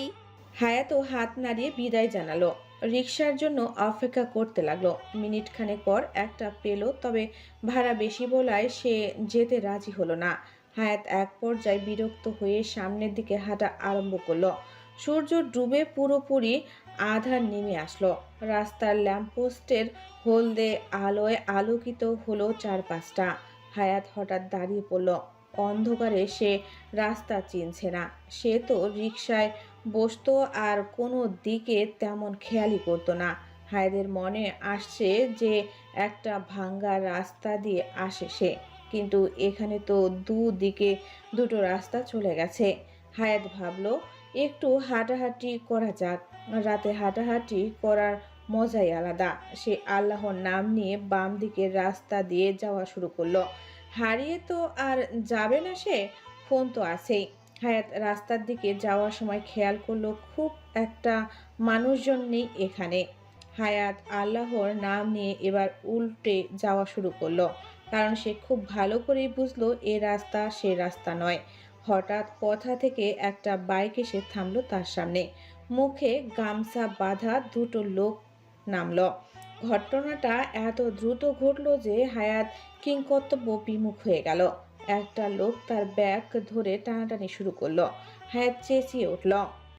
[SPEAKER 2] হায়াতও হাত নাড়িয়ে বিদায় জানালো। রিকশার জন্য অপেক্ষা করতে লাগলো। মিনিট খানেক পর একটা পেল, তবে ভাড়া বেশি বলায় সে যেতে রাজি হলো না। হায়াত এক পর্যায়ে বিরক্ত হয়ে সামনের দিকে হাঁটা আরম্ভ করলো। সূর্য ডুবে পুরোপুরি আধার নেমে আসলো। রাস্তার ল্যাম্পপোস্টের হলদে আলোয় আলোকিত হলো চারপাশটা। হায়াত হঠাৎ দাঁড়িয়ে পড়ল। অন্ধকারে সে রাস্তা চিনছে না। সে তো রিকশায় বসতো আর কোনো দিকে তেমন খেয়ালই করতো না। হায়াতের মনে আসছে যে একটা ভাঙ্গা রাস্তা দিয়ে আসে সে, কিন্তু এখানে তো দুদিকে দুটো রাস্তা চলে গেছে। হায়াত ভাবলো একটু হাঁটাহাঁটি করা যাক, রাতে হাঁটাহাঁটি করার মজাই আলাদা। সে আল্লাহর নাম নিয়ে বাম দিকের রাস্তা দিয়ে যাওয়া শুরু করলো। হারিয়ে তো আর যাবে না সে, ফোন তো আছেই। হায়াত রাস্তার দিকে যাওয়ার সময় খেয়াল করলো খুব একটা মানুষজন নেই এখানে। হায়াত আল্লাহর নাম নিয়ে এবার উল্টে যাওয়া শুরু করলো, কারণ সে খুব ভালো করেই বুঝলো এ রাস্তা সে রাস্তা নয়। হঠাৎ কোথা থেকে একটা বাইক এসে থামলো তার সামনে। মুখে গামছা বাঁধা দুটো লোক নামলো। ঘটনাটা এত দ্রুত ঘটলো যে হায়াত কিংকর্তব্য বিমুখ হয়ে গেল। একটা লোক তার ব্যাগ ধরে টানাটানি শুরু করলো। হায়াত চেঁচিয়ে উঠল,